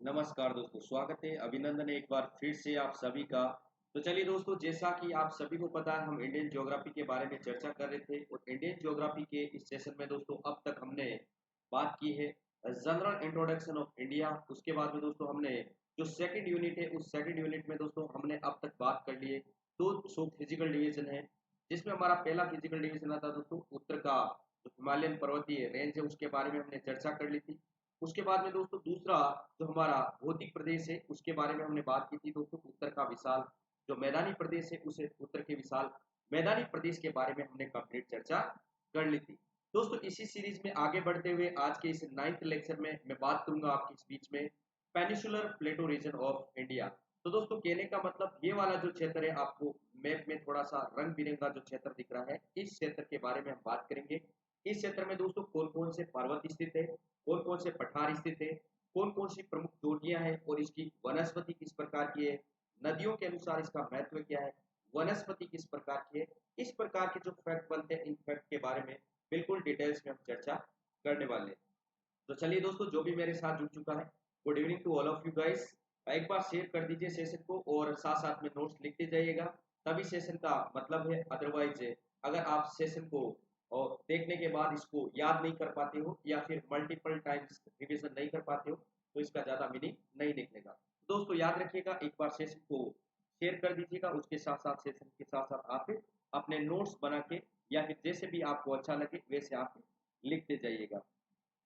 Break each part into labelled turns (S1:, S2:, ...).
S1: नमस्कार दोस्तों, स्वागत है, अभिनंदन है एक बार फिर से आप सभी का। तो चलिए दोस्तों, जैसा कि आप सभी को पता है, हम इंडियन ज्योग्राफी के बारे में चर्चा कर रहे थे और इंडियन ज्योग्राफी के इस सेशन में दोस्तों अब तक हमने बात की है जनरल इंट्रोडक्शन ऑफ इंडिया। उसके बाद में दोस्तों हमने जो सेकंड यूनिट है, उस सेकंड यूनिट में दोस्तों हमने अब तक बात कर ली है दो सो फिजिकल डिवीजन है, जिसमें हमारा पहला फिजिकल डिवीजन आता दोस्तों उत्तर का जो हिमालयन पर्वतीय रेंज है उसके बारे में हमने चर्चा कर ली थी। उसके बाद में दोस्तों दूसरा जो हमारा भौतिक प्रदेश है उसके बारे में हमने बात की थी दोस्तों, उत्तर का विशाल जो मैदानी प्रदेश है उसे उत्तर के विशाल मैदानी प्रदेश के बारे में हमने कंप्लीट चर्चा कर ली थी। दोस्तों इसी सीरीज में आगे बढ़ते हुए आज के इस 9th लेक्चर में मैं बात करूंगा आपके स्पीच में peninsular plateau region of India. तो दोस्तों कहने का मतलब ये वाला जो क्षेत्र है, आपको मैप में थोड़ा सा रंग बिरंगा जो क्षेत्र दिख रहा है, इस क्षेत्र के बारे में हम बात करेंगे। इस क्षेत्र में दोस्तों कौन कौन से पर्वत स्थित है, कौन कौन से पठार स्थित है, कौन कौन सी प्रमुख चोटियां हैं और इसकी वनस्पति किस प्रकार की है, नदियों के अनुसार इसका महत्व क्या है, वनस्पति किस प्रकार की है, इस प्रकार के जो फैक्ट बनते हैं इन फैक्ट के बारे में बिल्कुल डिटेल्स में हम चर्चा करने वाले हैं। तो चलिए दोस्तों, जो भी मेरे साथ जुड़ चुका है, good evening to all of you guys. एक बार शेयर कर दीजिए सेशन को और साथ साथ में नोट्स लिखते जाइएगा, तभी सेशन का मतलब है। अदरवाइज अगर आप सेशन को और देखने के बाद इसको याद नहीं कर पाते हो या फिर मल्टीपल टाइम्स रिवीजन नहीं कर पाते हो तो इसका ज़्यादा मीनिंग नहीं निकलेगा। दोस्तों याद रखिएगा, एक बार सेशन को शेयर कर दीजिएगा, उसके साथ साथ सेशन के साथ साथ आप अपने नोट्स बना के या फिर जैसे भी आपको अच्छा लगे वैसे आप लिखते जाइएगा।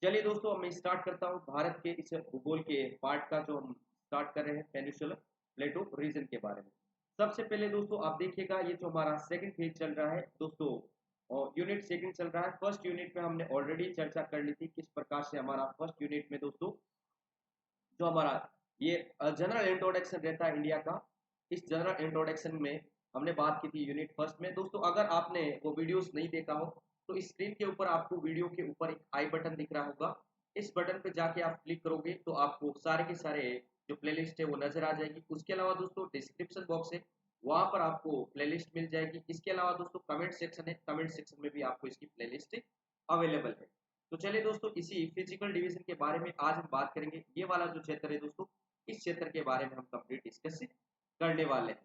S1: चलिए दोस्तों, अब मैं स्टार्ट करता हूँ भारत के इस भूगोल के पार्ट का जो हम स्टार्ट कर रहे हैं पेनिसुलर प्लेटो रीजन के बारे में। सबसे पहले दोस्तों आप देखिएगा, ये जो हमारा सेकंड फेज चल रहा है दोस्तों और यूनिट सेकंड चल रहा है। फर्स्ट यूनिट में हमने ऑलरेडी चर्चा कर ली थी किस प्रकार से हमारा फर्स्ट यूनिट में दोस्तों जो हमारा ये जनरल इंट्रोडक्शन रहता है इंडिया का। इस जनरल इंट्रोडक्शन में हमने बात की थी यूनिट फर्स्ट में। दोस्तों अगर आपने वो वीडियोस नहीं देखा हो तो स्क्रीन के ऊपर आपको वीडियो के ऊपर एक आई बटन दिख रहा होगा, इस बटन पे जाके आप क्लिक करोगे तो आपको सारे के सारे जो प्लेलिस्ट है वो नजर आ जाएगी। उसके अलावा दोस्तों डिस्क्रिप्शन बॉक्स है, वहां पर आपको प्लेलिस्ट मिल जाएगी। इसके अलावा दोस्तों कमेंट सेक्शन है, कमेंट सेक्शन में भी आपको इसकी प्लेलिस्ट अवेलेबल है। तो चलिए दोस्तों, इसी फिजिकल डिवीजन के बारे में आज हम बात करेंगे। ये वाला जो क्षेत्र है दोस्तों, इस क्षेत्र के बारे में हम कंप्लीट डिस्कस करने वाले हैं।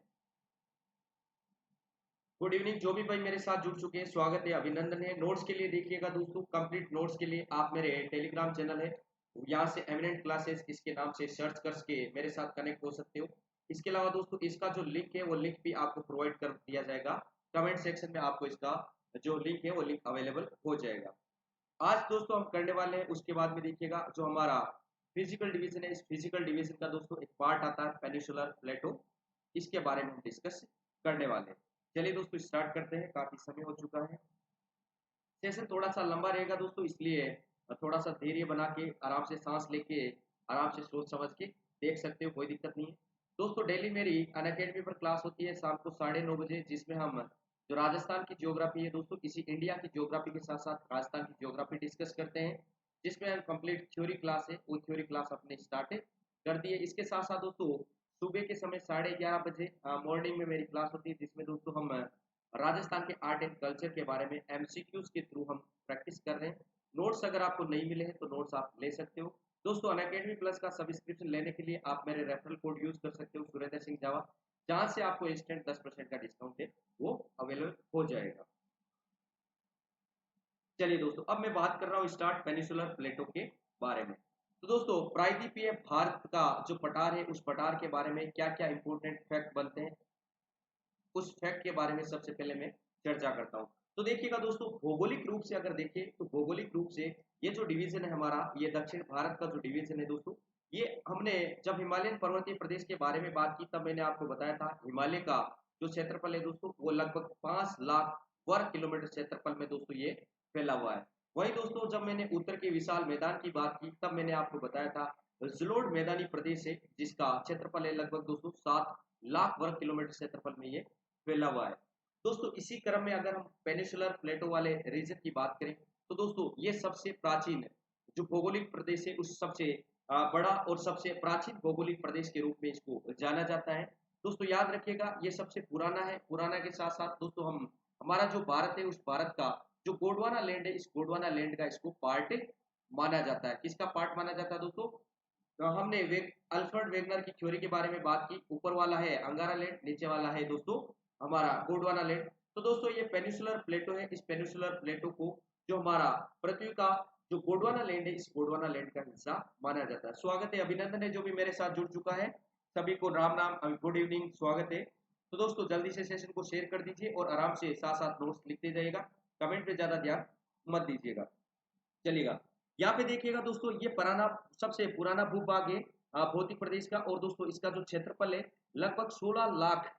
S1: गुड इवनिंग, जो भी भाई मेरे साथ जुड़ चुके हैं स्वागत है, अभिनंदन है। नोट्स के लिए देखिएगा दोस्तों, कंप्लीट नोट्स के लिए आप मेरे टेलीग्राम चैनल है, यहाँ से एमिनेंट क्लासेस इसके नाम से सर्च करके मेरे साथ कनेक्ट हो सकते हो। इसके अलावा दोस्तों इसका जो लिंक है वो लिंक भी आपको प्रोवाइड कर दिया जाएगा, कमेंट सेक्शन में आपको इसका जो लिंक है वो लिंक अवेलेबल हो जाएगा। आज दोस्तों हम करने वाले हैं, उसके बाद में देखिएगा जो हमारा फिजिकल डिवीजन है, इस फिजिकल डिवीजन का दोस्तों एक पार्ट आता है पेनिसुलर प्लेटो, इसके बारे में हम डिस्कस करने वाले हैं। चलिए दोस्तों स्टार्ट करते हैं, काफी समय हो चुका है। सेशन थोड़ा सा लंबा रहेगा दोस्तों, इसलिए थोड़ा सा धैर्य बना के आराम से सांस लेके आराम से सोच समझ के देख सकते हो, कोई दिक्कत नहीं है। दोस्तों डेली मेरी अनअकैडमी पर क्लास होती है शाम को 9:30 बजे, जिसमें हम जो राजस्थान की ज्योग्राफी है दोस्तों, इसी इंडिया की ज्योग्राफी के साथ साथ राजस्थान की ज्योग्राफी डिस्कस करते हैं, जिसमें हम कंप्लीट थ्योरी क्लास है, वो थ्योरी क्लास अपने स्टार्ट कर दी है। इसके साथ साथ दोस्तों सुबह के समय 11:30 बजे मॉर्निंग में मेरी क्लास होती है, जिसमें दोस्तों हम राजस्थान के आर्ट एंड कल्चर के बारे में एमसीक्यूज के थ्रू हम प्रैक्टिस कर रहे हैं। नोट्स अगर आपको नहीं मिले हैं तो नोट्स आप ले सकते हो। दोस्तों अनअकैडमी प्लस का सब्सक्रिप्शन लेने के लिए आप मेरे रेफरल कोड यूज कर सकते हो, सुरेंद्र सिंह जावा, जहां से आपको इंस्टेंट 10% का डिस्काउंट है वो अवेलेबल हो जाएगा। चलिए दोस्तों, अब मैं बात कर रहा हूँ स्टार्ट पेनिसुलर प्लेटो के बारे में। तो दोस्तों प्रायद्वीपीय भारत का जो पठार है उस पठार के बारे में क्या क्या इंपोर्टेंट फैक्ट बनते हैं, उस फैक्ट के बारे में सबसे पहले मैं चर्चा करता हूँ। तो देखिएगा दोस्तों, भौगोलिक रूप से अगर देखें तो भौगोलिक रूप से ये जो डिवीजन है हमारा, ये दक्षिण भारत का जो डिवीजन है दोस्तों, ये हमने जब हिमालयन पर्वतीय प्रदेश के बारे में बात की तब मैंने आपको बताया था हिमालय का जो क्षेत्रफल है दोस्तों वो लगभग 5 लाख वर्ग किलोमीटर क्षेत्रफल में दोस्तों ये फैला हुआ है। वही दोस्तों जब मैंने उत्तर के विशाल मैदान की बात की तब मैंने आपको बताया था जलोढ़ मैदानी प्रदेश है, जिसका क्षेत्रफल है लगभग दोस्तों 7 लाख वर्ग किलोमीटर क्षेत्रफल में ये फैला हुआ है। दोस्तों इसी क्रम में अगर हम पेनिसुलर प्लेटो वाले रीजन की बात करें तो दोस्तों ये सबसे प्राचीन जो भौगोलिक प्रदेश है उस सबसे बड़ा और सबसे प्राचीन भौगोलिक प्रदेश के रूप में इसको जाना जाता है। दोस्तों याद रखिएगा ये सबसे पुराना है, पुराना के साथ साथ दोस्तों हम हमारा जो भारत है उस भारत का जो गोंडवाना लैंड है, इस गोंडवाना लैंड का इसको पार्ट माना जाता है। किसका पार्ट माना जाता है दोस्तों? तो हमने अल्फ्रेड वेगनर की थ्योरी के बारे में बात की। ऊपर वाला है अंगारा लैंड, नीचे वाला है दोस्तों हमारा गोंडवाना लैंड। तो दोस्तों ये पेनिसुलर प्लेटो है। इस पेनिसुलर प्लेटो को जो हमारा पृथ्वी का जो गोंडवाना लैंड है, इस गोंडवाना लैंड का हिस्सा माना जाता है। स्वागत है, अभिनंदन है जो भी मेरे साथ जुड़ चुका है, सभी को राम नाम, गुड इवनिंग, स्वागत है। तो दोस्तों जल्दी से सेशन को शेयर कर दीजिए और आराम से साथ साथ नोट्स लिखते जाइएगा, कमेंट पे ज्यादा ध्यान मत दीजिएगा। चलिएगा, यहाँ पे देखिएगा दोस्तों, ये पुराना सबसे पुराना भूभाग है भौतिक प्रदेश का। और दोस्तों इसका जो क्षेत्रफल है लगभग 16 लाख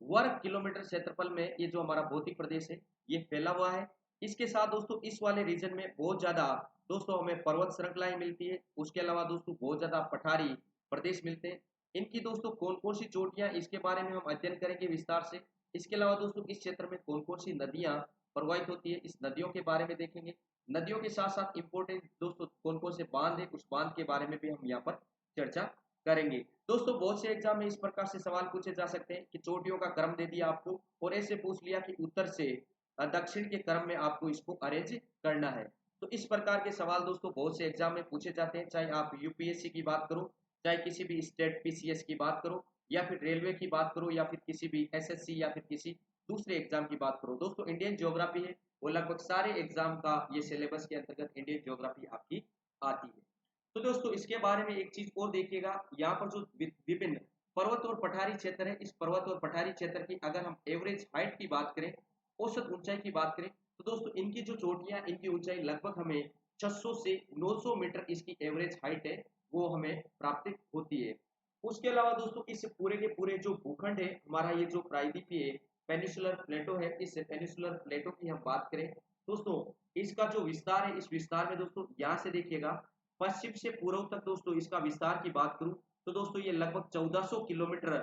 S1: वर्ग किलोमीटर क्षेत्रफल में ये जो हमारा भौतिक प्रदेश है ये फैला हुआ है। इसके साथ दोस्तों इस वाले रीजन में बहुत ज्यादा दोस्तों हमें पर्वत श्रृंखलाएं मिलती है। उसके अलावा दोस्तों बहुत ज्यादा पठारी प्रदेश मिलते हैं। इनकी दोस्तों कौन कौन सी चोटियां, इसके बारे में हम अध्ययन करेंगे विस्तार से। इसके अलावा दोस्तों इस क्षेत्र में कौन कौन सी नदियां प्रवाहित होती है, इस नदियों के बारे में देखेंगे। नदियों के साथ साथ इंपोर्टेंट दोस्तों कौन कौन से बांध है, उस बांध के बारे में भी हम यहाँ पर चर्चा करेंगे। दोस्तों बहुत से एग्जाम में इस प्रकार से सवाल पूछे जा सकते हैं कि चोटियों का क्रम दे दिया आपको और ऐसे पूछ लिया कि उत्तर से दक्षिण के क्रम में आपको इसको अरेंज करना है। तो इस प्रकार के सवाल दोस्तों बहुत से एग्जाम में पूछे जाते हैं, चाहे आप यूपीएससी की बात करो, चाहे किसी भी स्टेट पीसीएस की बात करो, या फिर रेलवे की बात करो, या फिर किसी भी एसएससी या फिर किसी दूसरे एग्जाम की बात करो। दोस्तों इंडियन ज्योग्राफी है वो लगभग सारे एग्जाम का ये सिलेबस के अंतर्गत इंडियन ज्योग्राफी आपकी आती है। तो दोस्तों इसके बारे में एक चीज और देखिएगा, यहाँ पर जो विभिन्न पर्वत और पठारी क्षेत्र है, इस पर्वत और पठारी क्षेत्र की अगर हम एवरेज हाइट की बात करें, औसत ऊंचाई की बात करें, तो दोस्तों इनकी जो चोटियां, इनकी ऊंचाई लगभग हमें 600 से 900 मीटर इसकी एवरेज हाइट है वो हमें प्राप्त होती है। उसके अलावा दोस्तों इस पूरे के पूरे जो भूखंड है हमारा, ये जो प्रायद्वीपीय पेनिसुलर प्लेटो है, इस पेनिसुलर प्लेटो की हम बात करें दोस्तों, इसका जो विस्तार है, इस विस्तार में दोस्तों यहाँ से देखिएगा पश्चिम से पूर्व तक दोस्तों इसका विस्तार की बात करूं तो दोस्तों ये लगभग 1400 किलोमीटर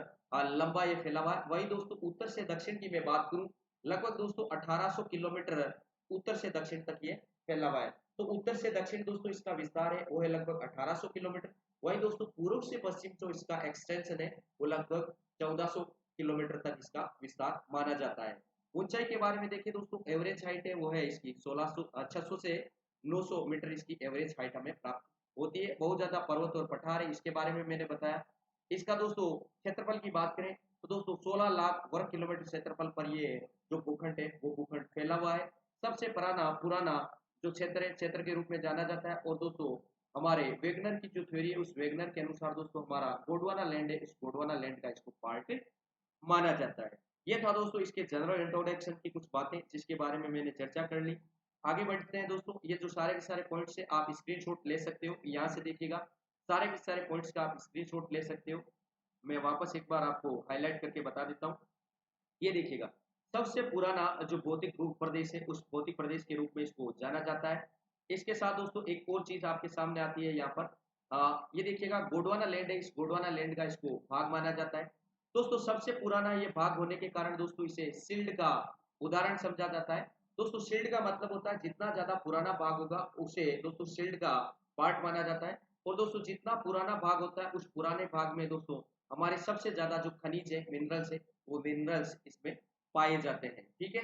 S1: लंबा ये फैला हुआ है। वही दोस्तों उत्तर से दक्षिण की मैं बात करूं, लगभग दोस्तों 1800 किलोमीटर उत्तर से दक्षिण तक ये फैला हुआ है। तो उत्तर से दक्षिण दोस्तों इसका विस्तार है वो है लगभग 1800 किलोमीटर। वही दोस्तों पूर्व से पश्चिम जो इसका एक्सटेंशन है वो लगभग 1400 किलोमीटर तक इसका विस्तार माना जाता है। ऊंचाई के बारे में देखिए दोस्तों, एवरेज हाइट है वो है इसकी 600 से 900 मीटर इसकी एवरेज हाइट हमें प्राप्त होती है। बहुत ज्यादा पर्वत और पठार है, इसके बारे में मैंने बताया। इसका दोस्तों क्षेत्रफल की बात करें तो दोस्तों 16 लाख वर्ग किलोमीटर क्षेत्रफल पर ये जो भूखंड है वो भूखंड फैला हुआ है। सबसे पुराना पुराना जो क्षेत्र है, क्षेत्र के रूप में जाना जाता है। और दोस्तों हमारे वेगनर की जो थ्योरी है, उस वेगनर के अनुसार दोस्तों हमारा गोंडवाना लैंड है, इस गोंडवाना लैंड का इसको पार्ट माना जाता है। ये था दोस्तों इसके जनरल इंट्रोडक्शन की कुछ बातें जिसके बारे में मैंने चर्चा कर ली। आगे बढ़ते हैं दोस्तों, ये जो सारे के सारे पॉइंट्स है आप स्क्रीनशॉट ले सकते हो, यहाँ से देखिएगा सारे के सारे पॉइंट्स का आप स्क्रीनशॉट ले सकते हो। मैं वापस एक बार आपको हाईलाइट करके बता देता हूँ। ये देखिएगा सबसे पुराना जो भौतिक रूप प्रदेश है उस भौतिक प्रदेश के रूप में इसको जाना जाता है। इसके साथ दोस्तों एक और चीज आपके सामने आती है यहाँ पर, ये देखिएगा गोंडवाना लैंड है, इस गोंडवाना लैंड का इसको भाग माना जाता है। दोस्तों सबसे पुराना ये भाग होने के कारण दोस्तों इसे शिल्ड का उदाहरण समझा जाता है। दोस्तों शिल्ड का मतलब होता है जितना ज्यादा पुराना भाग होगा उसे दोस्तों शिल्ड का पार्ट माना जाता है। और दोस्तों जितना पुराना भाग होता है उस पुराने भाग में दोस्तों हमारे सबसे ज्यादा जो खनिज है, मिनरल्स है, वो मिनरल्स इसमें पाए जाते हैं। ठीक है,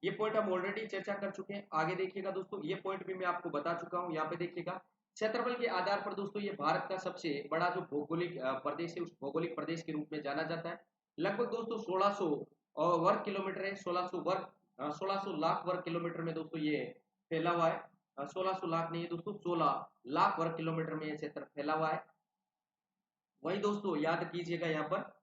S1: ये पॉइंट हम ऑलरेडी चर्चा कर चुके हैं। आगे देखिएगा दोस्तों, ये पॉइंट भी मैं आपको बता चुका हूँ। यहाँ पे देखिएगा क्षेत्रफल के आधार पर दोस्तों ये भारत का सबसे बड़ा जो भौगोलिक प्रदेश है उस भौगोलिक प्रदेश के रूप में जाना जाता है। लगभग दोस्तों 1600 वर्ग किलोमीटर है, 1600 लाख वर्ग किलोमीटर में दोस्तों ये फैला हुआ है। 1600 लाख नहीं है दोस्तों, 16 लाख वर्ग किलोमीटर में ये क्षेत्र फैला हुआ है। वही दोस्तों याद कीजिएगा यहाँ पर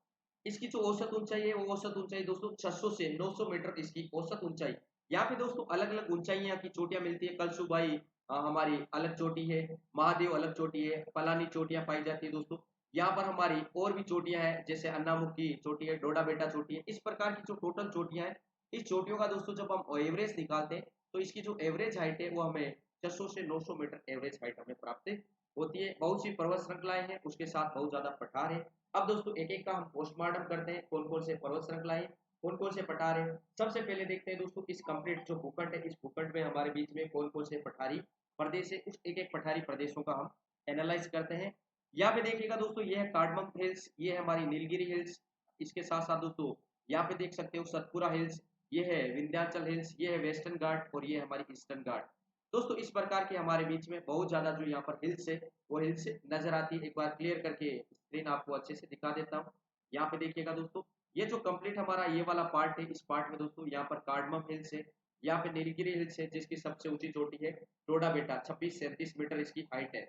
S1: इसकी जो औसत ऊंचाई है वो औसत ऊंचाई दोस्तों 600 से 900 मीटर इसकी औसत ऊंचाई। यहाँ पे दोस्तों अलग अलग ऊंचाइयां की चोटियां मिलती है। कलसुबाई हमारी अलग चोटी है, महादेव अलग चोटी है, पलानी चोटियां पाई जाती है दोस्तों। यहाँ पर हमारी और भी चोटियां हैं जैसे अन्नामुखी चोटी है, डोडा बेटा चोटी है। इस प्रकार की जो टोटल चोटियां हैं, इस चोटियों का दोस्तों जब हम एवरेज निकालते हैं तो इसकी जो एवरेज हाइट है वो हमें 600 से 900 मीटर एवरेज हाइट हमें प्राप्त होती है। बहुत सी पर्वत श्रृंखलाएं हैं, उसके साथ बहुत ज्यादा पठार है। अब दोस्तों एक एक का हम पोस्टमार्टम करते हैं, कौन कौन से पर्वत श्रृंखलाएं, कौन कौन से पठार है। सबसे पहले देखते हैं दोस्तों इस कंप्लीट जो भूखंड है, इस भूखंड में हमारे बीच में कौन कौन से पठारी प्रदेश है, उस एक एक पठारी प्रदेशों का हम एनालाइज करते हैं। यहाँ पे देखिएगा दोस्तों ये है कार्डमम हिल्स, ये है हमारी नीलगिरी हिल्स। इसके साथ साथ दोस्तों यहाँ पे देख सकते हो सतपुरा हिल्स, ये है विंध्याचल हिल्स, ये है वेस्टर्न घाट और ये है हमारी ईस्टर्न घाट। दोस्तों इस प्रकार के हमारे बीच में बहुत ज्यादा जो यहाँ पर हिल्स है वो हिल्स नजर आती है। एक बार क्लियर करके स्क्रीन आपको अच्छे से दिखा देता हूँ। यहाँ पे देखिएगा दोस्तों, ये जो कंप्लीट हमारा ये वाला पार्ट है, इस पार्ट में दोस्तों यहाँ पर कार्डमम हिल्स है, यहाँ पे नीलगिरी हिल्स है जिसकी सबसे ऊंची चोटी है टोडा बेटा, 26-37 मीटर इसकी हाइट है।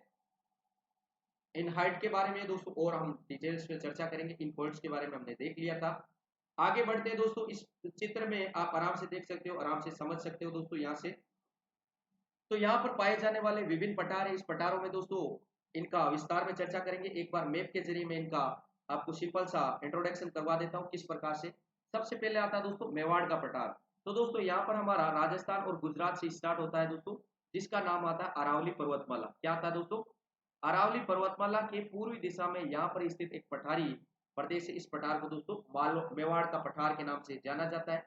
S1: इन हाइट के बारे में दोस्तों और हम डिटेल्स में चर्चा करेंगे। इन पॉइंट्स के बारे में हमने देख लिया था। आगे बढ़ते हैं दोस्तों, इस चित्र में आप आराम से देख सकते हो, आराम से समझ सकते हो दोस्तों। यहाँ से तो यहाँ पर पाए जाने वाले विभिन्न पठार है, इस पठारों में दोस्तों इनका विस्तार में चर्चा करेंगे। एक बार मैप के जरिए मैं इनका आपको सिंपल सा इंट्रोडक्शन करवा देता हूँ किस प्रकार से। सबसे पहले आता है दोस्तों मेवाड़ का पठार। तो दोस्तों यहाँ पर हमारा राजस्थान और गुजरात से स्टार्ट होता है दोस्तों, जिसका नाम आता है अरावली पर्वतमाला। क्या आता है दोस्तों? अरावली पर्वतमाला के पूर्वी दिशा में यहाँ पर स्थित एक पठारी प्रदेश है। इस पठार को दोस्तों मेवाड़ का पठार के नाम से जाना जाता है।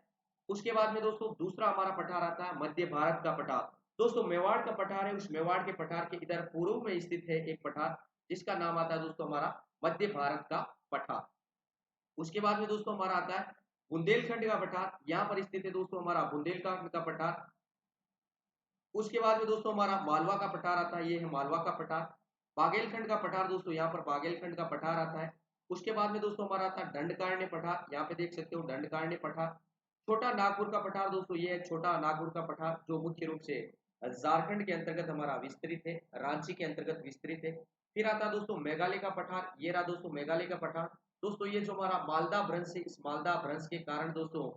S1: उसके बाद में दोस्तों दूसरा हमारा पठार आता है मध्य भारत का पठार। दोस्तों मेवाड़ का पठार है, उस मेवाड़ के पठार के इधर पूर्व में स्थित है एक पठार जिसका नाम आता है दोस्तों हमारा मध्य भारत का पठार। उसके बाद में दोस्तों हमारा आता है बुंदेलखंड का पठार, यहाँ पर स्थित है दोस्तों हमारा बुंदेलखंड का पठार। उसके बाद में दोस्तों हमारा मालवा का पठार आता है, ये है मालवा का पठार। बागेलखंड का पठार दोस्तों यहाँ पर बागेलखंड का पठार आता है। उसके बाद में दोस्तों हमारा आता है दंडकारण्य पठार, यहाँ पे देख सकते हो दंडकारण्य पठार। छोटा नागपुर का पठार दोस्तों ये है छोटा नागपुर का पठार, जो मुख्य रूप से झारखंड के अंतर्गत हमारा विस्तृत है, रांची के अंतर्गत विस्तृत है। फिर आता है दोस्तों मेघालय का पठार, ये रहा दोस्तों मेघालय का पठार। दोस्तों ये जो हमारा मालदा भ्रंश है, इस मालदा भ्रंश के कारण दोस्तों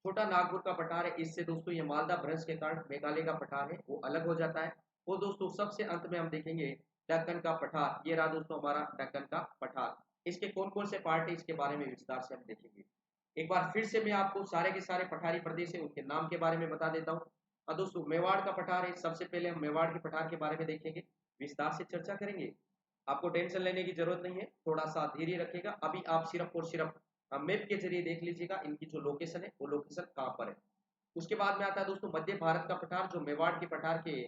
S1: छोटा नागपुर का पठार है, इससे दोस्तों ये मालदा भ्रंश के कारण मेघालय का पठार है वो अलग हो जाता है। वो दोस्तों सबसे अंत में हम देखेंगे दक्कन का पठार, ये रहा दोस्तों हमारा दक्कन का पठार। इसके कौन कौन से पार्ट है इसके बारे में विस्तार से हम देखेंगे। एक बार फिर से मैं आपको सारे के सारे पठारी प्रदेश है उनके नाम के बारे में बता देता हूँ। दोस्तों मेवाड़ का पठार है, सबसे पहले हम मेवाड़ के पठार के बारे में देखेंगे, विस्तार से चर्चा करेंगे। आपको टेंशन लेने की जरूरत नहीं है, थोड़ा सा धीरे रखेगा। अभी आप सिर्फ और सिर्फ मैप के जरिए देख लीजिएगा इनकी जो लोकेशन है वो लोकेशन कहाँ पर है। उसके बाद में आता है दोस्तों मध्य भारत का पठार, जो मेवाड़ के पठार के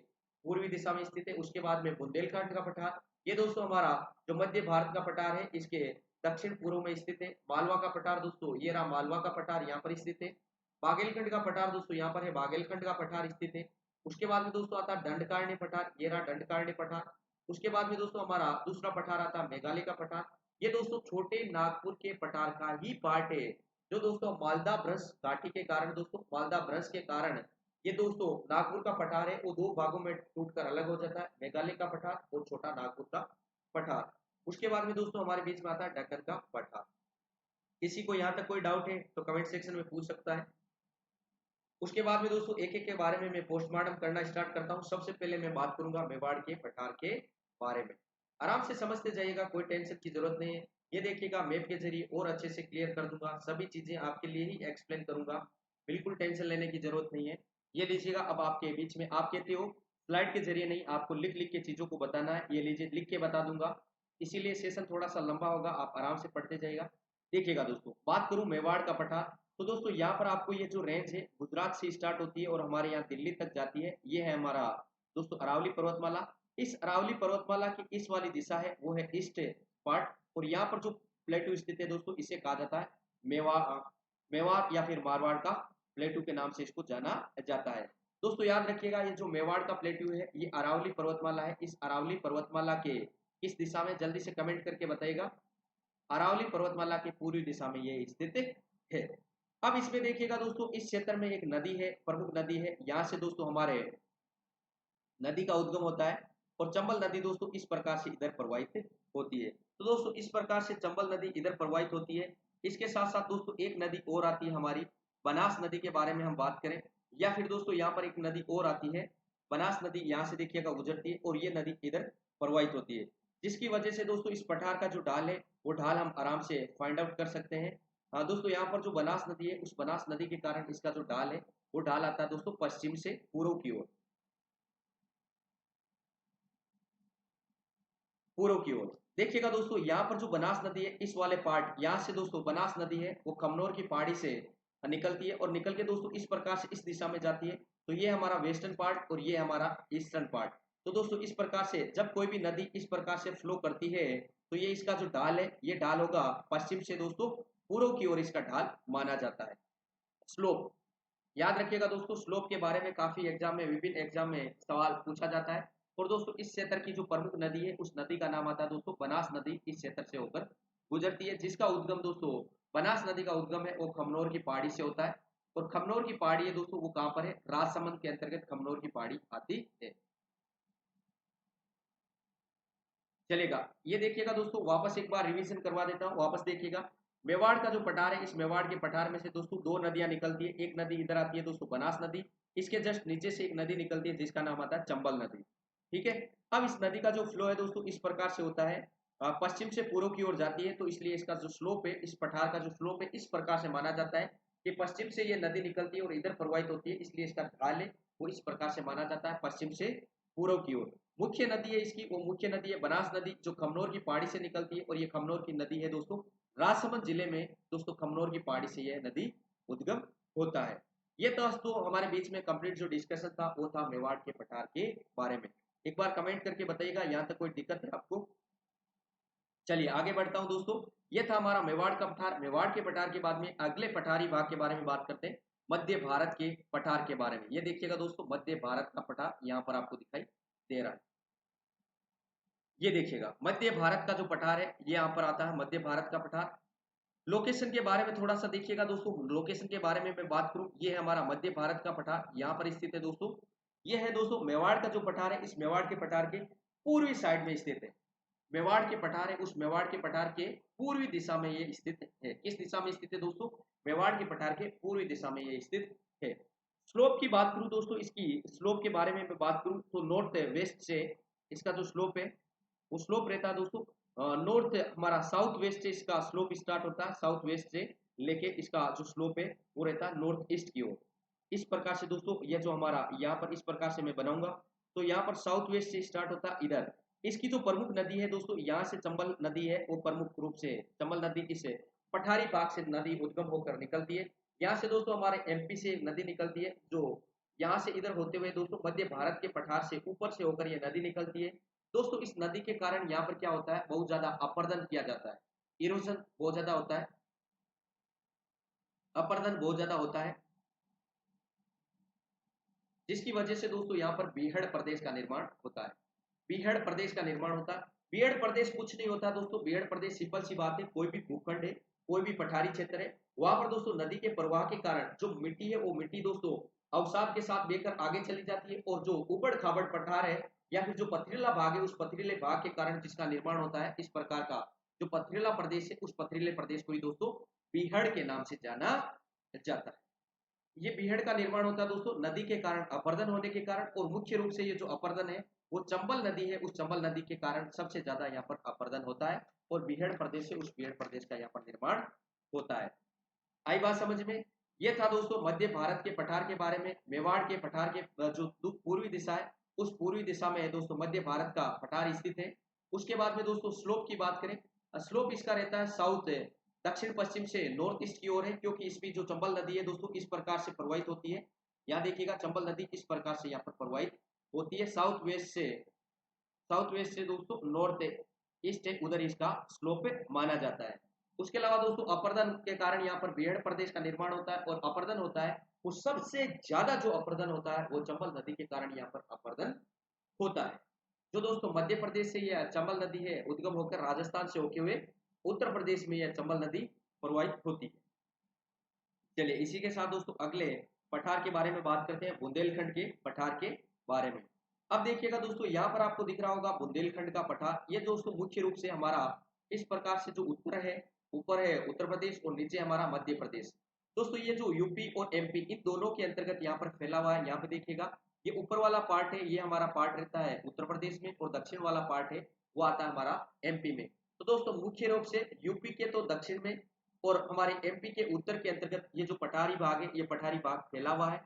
S1: पूर्वी दिशा में स्थित है। उसके बाद में बुंदेलखंड का पठार, ये दोस्तों हमारा जो मध्य भारत का पठार है इसके दक्षिण पूर्व में स्थित है। मालवा का पठार दोस्तों ये रहा मालवा का पठार, यहाँ पर स्थित है। बागेलखंड का पठार दोस्तों यहाँ पर है बागेलखंड का पठार स्थित है। उसके बाद में दोस्तों आता है दंडकारण्य पठार, ये रहा दंडकारण्य पठार। उसके बाद में दोस्तों हमारा दूसरा पठार आता है मेघालय का पठार, ये दोस्तों छोटे नागपुर के पठार का ही पार्ट है, जो दोस्तों मालदा भ्रंश घाटी के कारण दोस्तों मालदा भ्रंश के कारण ये दोस्तों नागपुर का पठार है वो दो भागों में टूटकर अलग हो जाता है, मेघालय का पठार और छोटा नागपुर का पठार। उसके बाद में दोस्तों हमारे बीच में आता है दक्कन का पठार। किसी को यहाँ तक कोई डाउट है तो कमेंट सेक्शन में पूछ सकता है। उसके बाद में दोस्तों एक एक के बारे में मैं पोस्टमार्टम करना स्टार्ट करता हूँ। सबसे पहले मैं बात करूंगा मेवाड़ के पठार के बारे में, आराम से समझते जाइएगा, कोई टेंशन की जरूरत नहीं है। ये देखिएगा मैप के जरिए और अच्छे से क्लियर कर दूंगा, सभी चीजें आपके लिए ही एक्सप्लेन करूंगा, बिल्कुल टेंशन लेने की जरूरत नहीं है। ये लीजिएगा, अब आपके बीच में आप कहते हो स्लाइड के जरिए नहीं, आपको लिख लिख के चीजों को बताना है, ये लीजिए लिख के बता दूंगा, इसीलिए सेशन थोड़ा सा लंबा होगा, आप आराम से पढ़ते जाइएगा। देखिएगा दोस्तों, बात करूं मेवाड़ का पठार, तो दोस्तों यहाँ पर आपको ये जो रेंज है गुजरात से स्टार्ट होती है और हमारे यहाँ दिल्ली तक जाती है, ये है हमारा दोस्तों अरावली पर्वतमाला। इस अरावली पर्वतमाला की इस वाली दिशा है वो है ईस्ट पार्ट, और यहाँ पर जो प्लेटू स्थित है दोस्तों इसे कहा जाता है मेवाड़ या फिर मारवाड़ का प्लेटू के नाम से इसको जाना जाता है। दोस्तों याद रखिएगा, ये जो मेवाड़ का प्लेटू है ये अरावली पर्वतमाला है। इस अरावली पर्वतमाला के इस दिशा में जल्दी से कमेंट करके बताइएगा। अरावली पर्वतमाला के पूर्वी दिशा में ये स्थित है। अब इसमें देखिएगा दोस्तों, इस क्षेत्र में एक नदी है, प्रमुख नदी है, यहाँ से दोस्तों हमारे नदी का उद्गम होता है और चंबल नदी दोस्तों इस प्रकार से इधर प्रवाहित होती है। तो दोस्तों इस प्रकार से चंबल नदी इधर प्रवाहित होती है। इसके साथ साथ दोस्तों एक नदी और आती है हमारी बनास नदी, के बारे में हम बात करें, या फिर दोस्तों यहाँ पर एक नदी और आती है बनास नदी, यहाँ से देखिएगा गुजरती है और ये नदी इधर प्रवाहित होती है, जिसकी वजह से दोस्तों इस पठार का जो ढाल है वो ढाल हम आराम से फाइंड आउट कर सकते हैं। हाँ दोस्तों, यहाँ पर जो बनास नदी है उस बनास नदी के कारण इसका जो ढाल है वो ढाल आता है दोस्तों पश्चिम से पूर्व की ओर, पूर्व की ओर। देखिएगा दोस्तों, यहाँ पर जो बनास नदी है इस वाले पार्ट, यहाँ से दोस्तों बनास नदी है वो खमनोर की पहाड़ी से निकलती है और निकल के दोस्तों इस प्रकार से इस दिशा में जाती है। तो ये हमारा वेस्टर्न पार्ट और ये हमारा ईस्टर्न पार्ट। तो दोस्तों इस प्रकार से जब कोई भी नदी इस प्रकार से फ्लो करती है तो ये इसका जो ढाल है ये ढाल होगा पश्चिम से दोस्तों पूर्व की ओर, इसका ढाल माना जाता है, स्लोप। याद रखिएगा दोस्तों, स्लोप के बारे में काफी एग्जाम में, विभिन्न एग्जाम में सवाल पूछा जाता है। और दोस्तों इस क्षेत्र की जो प्रमुख नदी है, उस नदी का नाम आता है दोस्तों बनास नदी। इस क्षेत्र से होकर गुजरती है, जिसका उद्गम दोस्तों, बनास नदी का उद्गम है वो खमनोर की पहाड़ी से होता है। और खमनोर की पहाड़ी है दोस्तों, वो कहाँ पर है, राजसमंद के अंतर्गत खमनोर की पहाड़ी आती है। चलेगा, ये देखिएगा दोस्तों, वापस एक बार रिवीजन करवा देता हूँ, वापस देखिएगा। मेवाड़ का जो पठार है, इस मेवाड़ के पठार में से दोस्तों दो नदियां निकलती है। एक नदी इधर आती है दोस्तों बनास नदी, इसके जस्ट नीचे से एक नदी निकलती है जिसका नाम आता है चंबल नदी। ठीक है। अब इस नदी का जो फ्लो है दोस्तों इस प्रकार से होता है, पश्चिम से पूर्व की ओर जाती है, तो इसलिए इसका जो स्लोप है, इस पठार का जो स्लोप है, इस प्रकार से माना जाता है कि पश्चिम से ये नदी निकलती है और इधर प्रवाहित होती है, इसलिए इसका ढाल है वो इस प्रकार से माना जाता है, पश्चिम से पूर्व की ओर। मुख्य नदी है इसकी, वो मुख्य नदी है बनास नदी, जो खमनोर की पहाड़ी से निकलती है। और ये खमनोर की नदी है दोस्तों, राजसमंद जिले में दोस्तों खमनोर की पहाड़ी से यह नदी उद्गम होता है। ये दोस्तों हमारे बीच में कंप्लीट जो डिस्कशन था वो था मेवाड़ के पठार के बारे में। एक बार कमेंट करके बताइएगा यहाँ तक कोई दिक्कत है आपको। चलिए आगे बढ़ता हूँ दोस्तों, ये था हमारा मेवाड़ का पठार। मेवाड़ के पठार के बाद में अगले पठारी भाग के बारे में बात करते हैं, मध्य भारत के पठार के बारे में। ये देखिएगा दोस्तों, मध्य भारत का पठार यहाँ पर आपको दिखाई दे रहा है। ये देखिएगा मध्य भारत का जो पठार है ये यहाँ पर आता है, मध्य भारत का पठार। लोकेशन के बारे में थोड़ा सा देखिएगा दोस्तों, लोकेशन के बारे में मैं बात करूं, ये है हमारा मध्य भारत का पठार, यहाँ पर स्थित है दोस्तों। ये है दोस्तों मेवाड़ का जो पठार है, इस मेवाड़ के पठार के पूर्वी साइड में स्थित है। मेवाड़ के पठार है, उस मेवाड़ के पठार के पूर्वी दिशा में ये स्थित है। किस दिशा में स्थित है दोस्तों, मेवाड़ के पठार के पूर्वी दिशा में ये स्थित है। स्लोप की बात करूं दोस्तों, इसकी स्लोप के बारे में मैं बात करूं तो नॉर्थ वेस्ट से इसका जो स्लोप है वो स्लोप रहता है दोस्तों, नॉर्थ हमारा साउथ वेस्ट से इसका स्लोप स्टार्ट होता है, साउथ वेस्ट से लेके इसका जो स्लोप है वो रहता है नॉर्थ ईस्ट की ओर। इस प्रकार से दोस्तों ये जो हमारा यहाँ पर इस प्रकार से मैं बनाऊंगा, तो यहाँ पर साउथ वेस्ट से स्टार्ट होता है इधर। इसकी जो प्रमुख नदी है दोस्तों, यहाँ से चंबल नदी है, वो प्रमुख रूप से चंबल नदी इस पठारी भाग से नदी उद्गम होकर निकलती है। यहाँ से दोस्तों हमारे एमपी से एक नदी निकलती है, जो यहाँ से इधर होते हुए दोस्तों मध्य भारत के पठार से ऊपर से होकर ये नदी निकलती है। दोस्तों इस नदी के कारण यहाँ पर क्या होता है, बहुत ज्यादा अपर्दन किया जाता है, इरोजन बहुत ज्यादा होता है, अपर्दन बहुत ज्यादा होता है, जिसकी वजह से दोस्तों यहाँ पर बीहड़ प्रदेश का निर्माण होता है। बीहड़ प्रदेश का निर्माण होता है। बीहड़ प्रदेश कुछ नहीं होता दोस्तों, बीहड़ प्रदेश सिंपल सी बात है, कोई भी भूखंड है, कोई भी पठारी क्षेत्र है, वहां पर दोस्तों नदी के प्रवाह के कारण जो मिट्टी है, वो मिट्टी दोस्तों अवसाद के साथ बेकर आगे चली जाती है। और जो उबड़ खाबड़ पठार है या फिर जो पथरीला भाग है, उस पथरीले भाग के कारण जिसका निर्माण होता है, इस प्रकार का जो पथरीला प्रदेश है, उस पथरीले प्रदेश को ही दोस्तों बीहड़ के नाम से जाना जाता है। ये बीहड़ का निर्माण होता है दोस्तों नदी के कारण, अपर्दन होने के कारण। और मुख्य रूप से ये जो अपर्दन है वो चंबल नदी है, उस चंबल नदी के कारण सबसे ज्यादा यहाँ पर अपर्दन होता है, और बीहड़ प्रदेश से उस बीहड़ प्रदेश का यहाँ पर निर्माण होता है। आई बात समझ में। ये था दोस्तों मध्य भारत के पठार के बारे में। मेवाड़ के पठार के जो पूर्वी दिशा है, उस पूर्वी दिशा में है दोस्तों मध्य भारत का पठार स्थित है। उसके बाद में दोस्तों स्लोप की बात करें, स्लोप इसका रहता है साउथ, दक्षिण पश्चिम से नॉर्थ ईस्ट की ओर है, क्योंकि इसमें जो चंबल नदी है दोस्तों इस प्रकार से प्रवाहित होती है। यहाँ देखिएगा चंबल नदी इस प्रकार से यहाँ पर प्रवाहित होती है, साउथ वेस्ट से दोस्तों नॉर्थ ईस्ट है, उधर इसका स्लोप माना जाता है। उसके अलावा दोस्तों अपर्दन के कारण यहाँ पर बीहड़ प्रदेश का निर्माण होता है, और अपर्दन होता है वो सबसे ज्यादा जो अपर्दन होता है वो चंबल नदी के कारण यहाँ पर अपर्दन होता है। जो दोस्तों मध्य प्रदेश से यह चंबल नदी है उद्गम होकर राजस्थान से होते हुए उत्तर प्रदेश में यह चंबल नदी प्रवाहित होती है। चलिए इसी के साथ दोस्तों अगले पठार के बारे में बात करते हैं, बुंदेलखंड के पठार के बारे में। अब देखिएगा दोस्तों यहाँ पर आपको दिख रहा होगा बुंदेलखंड का पठार। ये दोस्तों मुख्य रूप से हमारा इस प्रकार से जो ऊपर है उत्तर प्रदेश और नीचे हमारा मध्य प्रदेश। दोस्तों ये जो यूपी और एमपी इन दोनों के अंतर्गत यहाँ पर फैला हुआ है। यहाँ पे देखिएगा ये ऊपर वाला पार्ट है, ये हमारा पार्ट रहता है उत्तर प्रदेश में, और दक्षिण वाला पार्ट है वो आता है हमारा एमपी में। तो दोस्तों मुख्य रूप से यूपी के तो दक्षिण में और हमारे एमपी के उत्तर के अंतर्गत ये जो पठारी भाग है, ये पठारी भाग फैला हुआ है।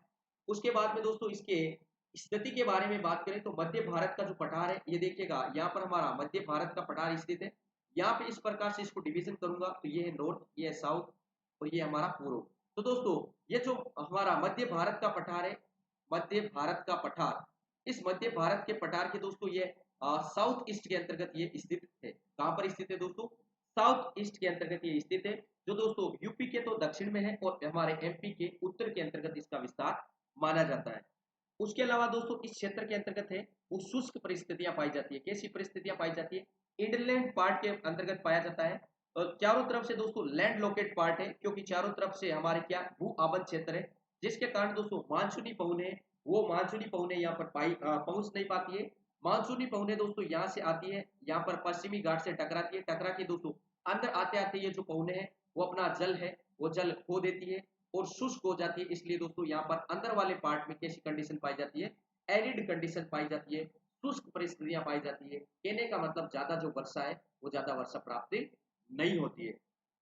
S1: उसके बाद में दोस्तों इसके स्थिति के बारे में बात करें तो मध्य भारत का जो पठार है, ये देखिएगा यहाँ पर हमारा मध्य भारत का पठार स्थित है। यहाँ पे इस प्रकार से इसको डिवीजन करूंगा तो ये है नॉर्थ, ये है साउथ, और ये हमारा पूर्व। तो दोस्तों ये जो हमारा मध्य भारत का पठार है, मध्य भारत का पठार, इस मध्य भारत के पठार के दोस्तों ये साउथ ईस्ट के अंतर्गत ये स्थित है। कहां पर स्थित है दोस्तों, साउथ ईस्ट के अंतर्गत ये स्थित है, जो दोस्तों यूपी के तो दक्षिण में है और हमारे एमपी के उत्तर के अंतर्गत इसका विस्तार माना जाता है। उसके अलावा दोस्तों इस क्षेत्र के अंतर्गत है वो शुष्क परिस्थितियां पाई जाती है। कैसी परिस्थितियां पाई जाती है? इंडलैंड पार्ट के अंतर्गत पाया जाता है और चारों तरफ से दोस्तों लैंड लॉकेट पार्ट है, क्योंकि चारों तरफ से हमारे क्या भू आबद्ध क्षेत्र है, जिसके कारण दोस्तों मानसूनी पवने वो मानसूनी पवने यहाँ पर पहुंच नहीं पाती है। मानसूनी पवने दोस्तों यहाँ से आती है, यहाँ पर पश्चिमी घाट से टकराती है, टकरा के दोस्तों अंदर आते आते ये जो पवने हैं वो अपना जल है वो जल खो देती है और शुष्क हो जाती है। इसलिए दोस्तों यहाँ पर अंदर वाले पार्ट में कैसी कंडीशन पाई जाती है? एरिड कंडीशन पाई जाती है, शुष्क परिस्थितियां पाई जाती है। कहने का मतलब ज्यादा जो वर्षा है वो ज्यादा वर्षा प्राप्त नहीं होती है।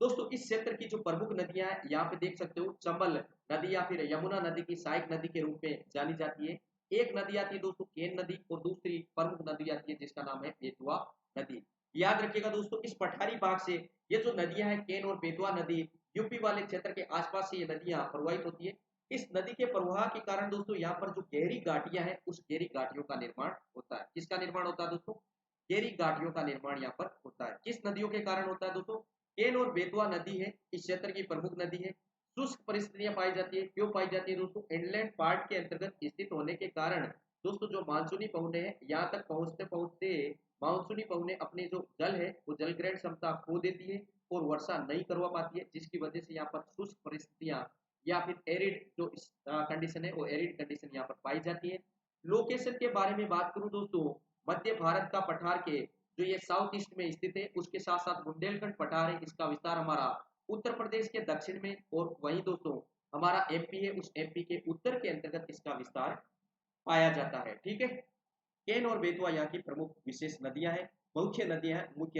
S1: दोस्तों इस क्षेत्र की जो प्रमुख नदियां हैं यहाँ पे देख सकते हो, चंबल नदी या फिर यमुना नदी की सहायक नदी के रूप में जानी जाती है। एक नदी आती है दोस्तों केन नदी और दूसरी प्रमुख नदी आती है जिसका नाम है बेतवा नदी। याद रखिएगा दोस्तों इस पठारी भाग से ये जो नदियां हैं केन और बेतवा नदी यूपी वाले क्षेत्र के आसपास से ये नदियां प्रवाहित होती है। इस नदी के प्रवाह के कारण दोस्तों यहाँ पर जो गहरी घाटियां हैं उस गहरी घाटियों का निर्माण होता है। किसका निर्माण होता है दोस्तों? गहरी घाटियों का निर्माण यहाँ पर होता है। किस नदियों के कारण होता है दोस्तों? केन और बेतवा नदी है इस क्षेत्र की प्रमुख नदी है। शुष्क परिस्थितियां पाई जाती है। क्यों पाई जाती है दोस्तों? इंडलैंड पार्ट के अंतर्गत स्थित होने के कारण दोस्तों जो मानसूनी पवने हैं यहाँ तक पहुंचते पहुंचते मानसूनी पवने अपने जो जल है वो जल ग्रहण क्षमता खो देती है और वर्षा नहीं करवा पाती है, जिसकी वजह से यहाँ पर शुष्क परिस्थितियां या फिर एरिड जो कंडीशन है वो एरिड कंडीशन यहाँ पर पाई जाती है। लोकेशन के बारे में बात करूं दोस्तों, मध्य भारत का पठार के जो ये साउथ ईस्ट में स्थित है उसके साथ साथ बुंदेलखंड पठार है, इसका विस्तार हमारा उत्तर प्रदेश के दक्षिण में और वहीं दोस्तों हमारा एमपी है उस एमपी के उत्तर के अंतर्गत इसका विस्तार पाया जाता है। ठीक है, केन और बेतवा यहाँ की प्रमुख विशेष नदियां हैं, मुख्य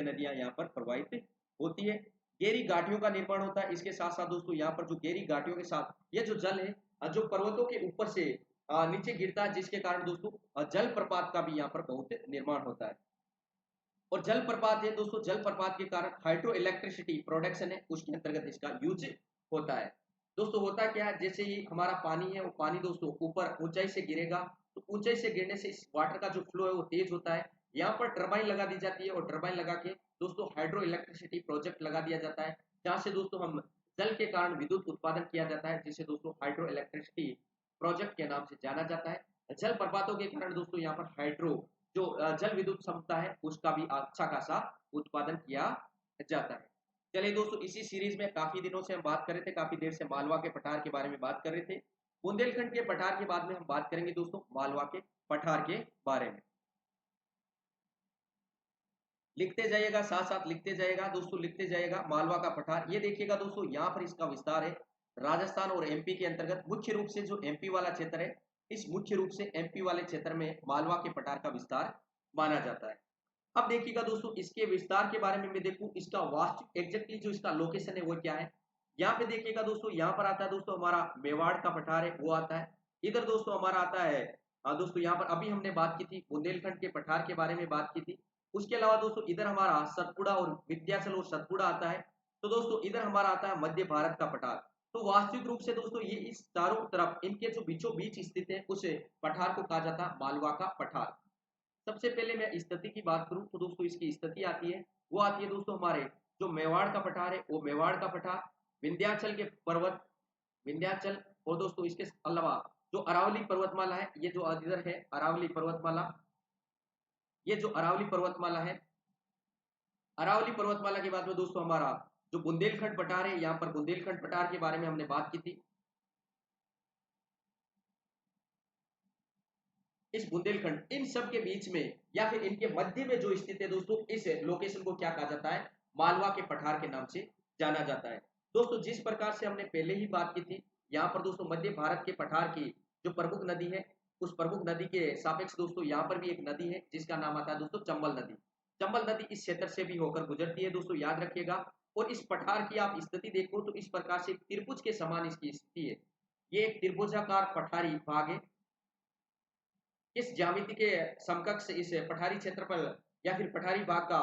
S1: नदियां यहाँ पर प्रवाहित होती है। गहरी घाटियों का निर्माण होता है। इसके साथ साथ दोस्तों यहाँ पर जो गहरी घाटियों के साथ ये जो जल है जो पर्वतों के ऊपर से नीचे गिरता है, जिसके कारण दोस्तों जल प्रपात का भी यहाँ पर बहुत निर्माण होता है। और जल प्रपात है दोस्तों, जल प्रपात के कारण हाइड्रो इलेक्ट्रिसिटी प्रोडक्शन है उसके अंतर्गत इसका यूज होता है। दोस्तों होता क्या है, जैसे ही हमारा पानी है वो पानी दोस्तों ऊपर ऊंचाई से गिरेगा तो ऊंचाई से गिरने से इस वाटर का जो फ्लो है वो तेज होता है। यहाँ पर टर्बाइन लगा दी जाती है और टर्बाइन लगा के दोस्तों हाइड्रो इलेक्ट्रिसिटी प्रोजेक्ट लगा दिया जाता है, जहाँ से दोस्तों हम जल के कारण विद्युत उत्पादन किया जाता है, जिसे दोस्तों हाइड्रो इलेक्ट्रिसिटी प्रोजेक्ट के नाम से जाना जाता है। जल प्रपातों के कारण दोस्तों यहाँ पर हाइड्रो जो जल विद्युत क्षमता है उसका भी अच्छा खासा उत्पादन किया जाता है। चलिए दोस्तों इसी सीरीज में काफी दिनों से हम बात कर रहे थे, काफी देर से मालवा के पठार के बारे में बात कर रहे थे। बुंदेलखंड के पठार के बाद में हम बात करेंगे दोस्तों मालवा के पठार के बारे में। लिखते जाइएगा, साथ साथ लिखते जाइएगा दोस्तों, लिखते जाइएगा मालवा का पठार। ये देखिएगा दोस्तों यहाँ पर इसका विस्तार है राजस्थान और एमपी के अंतर्गत। मुख्य रूप से जो एमपी वाला क्षेत्र है इस मुख्य रूप से एमपी वाले क्षेत्र में मालवा के पठार का विस्तार माना जाता है। अब देखिएगा दोस्तों इसके विस्तार के बारे में मैं देखूं इसका वास्तविक एग्जैक्टली जो इसका लोकेशन है वो क्या है। यहाँ पे देखिएगा दोस्तों, यहाँ पर आता है दोस्तों हमारा मेवाड़ का पठार है वो आता है। इधर दोस्तों हमारा आता है दोस्तों यहाँ पर अभी हमने बात की थी बुंदेलखंड के पठार के बारे में बात की थी। उसके अलावा दोस्तों इधर हमारा सतपुड़ा और विंध्याचल और सतपुड़ा आता है। तो दोस्तों इधर हमारा आता है मध्य भारत का पठार। तो वास्तविक रूप से दोस्तों ये इस चारों तरफ इनके जो बीचों बीच स्थित है उस पठार को कहा जाता है मालवा का पठार। सबसे पहले मैं स्थिति की बात करूं तो दोस्तों इसकी स्थिति आती है वो आती है दोस्तों हमारे जो मेवाड़ का पठार है वो मेवाड़ का पठार, विंध्याचल के पर्वत विंध्याचल और दोस्तों इसके अलावा जो अरावली पर्वतमाला है, ये जो इधर है अरावली पर्वतमाला, ये जो अरावली पर्वतमाला है, अरावली पर्वतमाला के बाद में दोस्तों हमारा जो बुंदेलखंड पठार है, यहाँ पर बुंदेलखंड पठार के बारे में हमने बात की थी। इस बुंदेलखंड इन सब के बीच में या फिर इनके मध्य में जो स्थित है दोस्तों इस लोकेशन को क्या कहा जाता है? मालवा के पठार के नाम से जाना जाता है। दोस्तों जिस प्रकार से हमने पहले ही बात की थी, यहाँ पर दोस्तों मध्य भारत के पठार की जो प्रमुख नदी है उस प्रमुख नदी के सापेक्ष दोस्तों यहाँ पर भी एक नदी है जिसका नाम आता है दोस्तों चंबल नदी। चंबल नदी इस क्षेत्र से भी होकर गुजरती है दोस्तों, याद रखिएगा। और इस पठार की आप स्थिति देखो तो इस प्रकार से त्रिभुज के समान इसकी स्थिति है। ये एक त्रिभुजाकार पठारी भाग है। इस ज्यामिति के समकक्ष इस पठारी क्षेत्रफल या फिर पठारी भाग का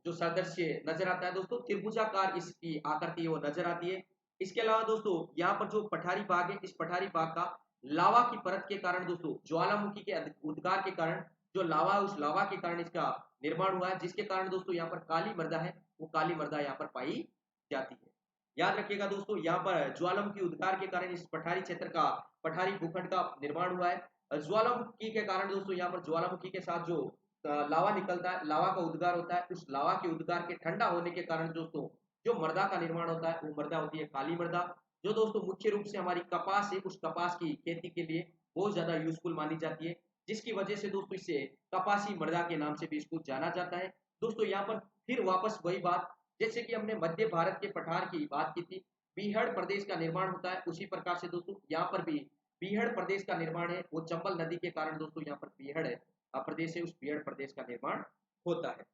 S1: जो सादृश्य नजर आता है दोस्तों, त्रिभुजाकार इसकी आकृति वो नजर आती है। इसके अलावा दोस्तों यहाँ पर जो पठारी भाग है इस पठारी भाग का लावा की परत के कारण दोस्तों ज्वालामुखी के उद्गार के कारण जो लावा, उस लावा के कारण इसका निर्माण हुआ है, जिसके कारण दोस्तों यहाँ पर काली मृदा है, वो काली मृदा यहाँ पर पाई जाती है। याद रखिएगा दोस्तों, यहाँ पर ज्वालामुखी उद्गार के कारण इस पठारी क्षेत्र का, पठारी भूखंड का निर्माण हुआ है। ज्वालामुखी के कारण दोस्तों यहाँ पर ज्वालामुखी के साथ जो लावा निकलता है, लावा का उद्गार होता है, उस लावा के उद्गार के ठंडा होने के कारण दोस्तों जो मृदा का निर्माण होता है, वो मृदा होती है काली मृदा, जो दोस्तों मुख्य रूप से हमारी कपास है, उस कपास की खेती के लिए बहुत ज्यादा यूजफुल मानी जाती है, जिसकी वजह से दोस्तों इसे कपासी मृदा के नाम से भी इसको जाना जाता है। दोस्तों यहाँ पर फिर वापस वही बात, जैसे कि हमने मध्य भारत के पठार की बात की थी, बीहड़ प्रदेश का निर्माण होता है, उसी प्रकार से दोस्तों यहाँ पर भी बीहड़ प्रदेश का निर्माण है, वो चंबल नदी के कारण दोस्तों यहाँ पर बीहड़ है प्रदेश है, उस बीहड़ प्रदेश का निर्माण होता है।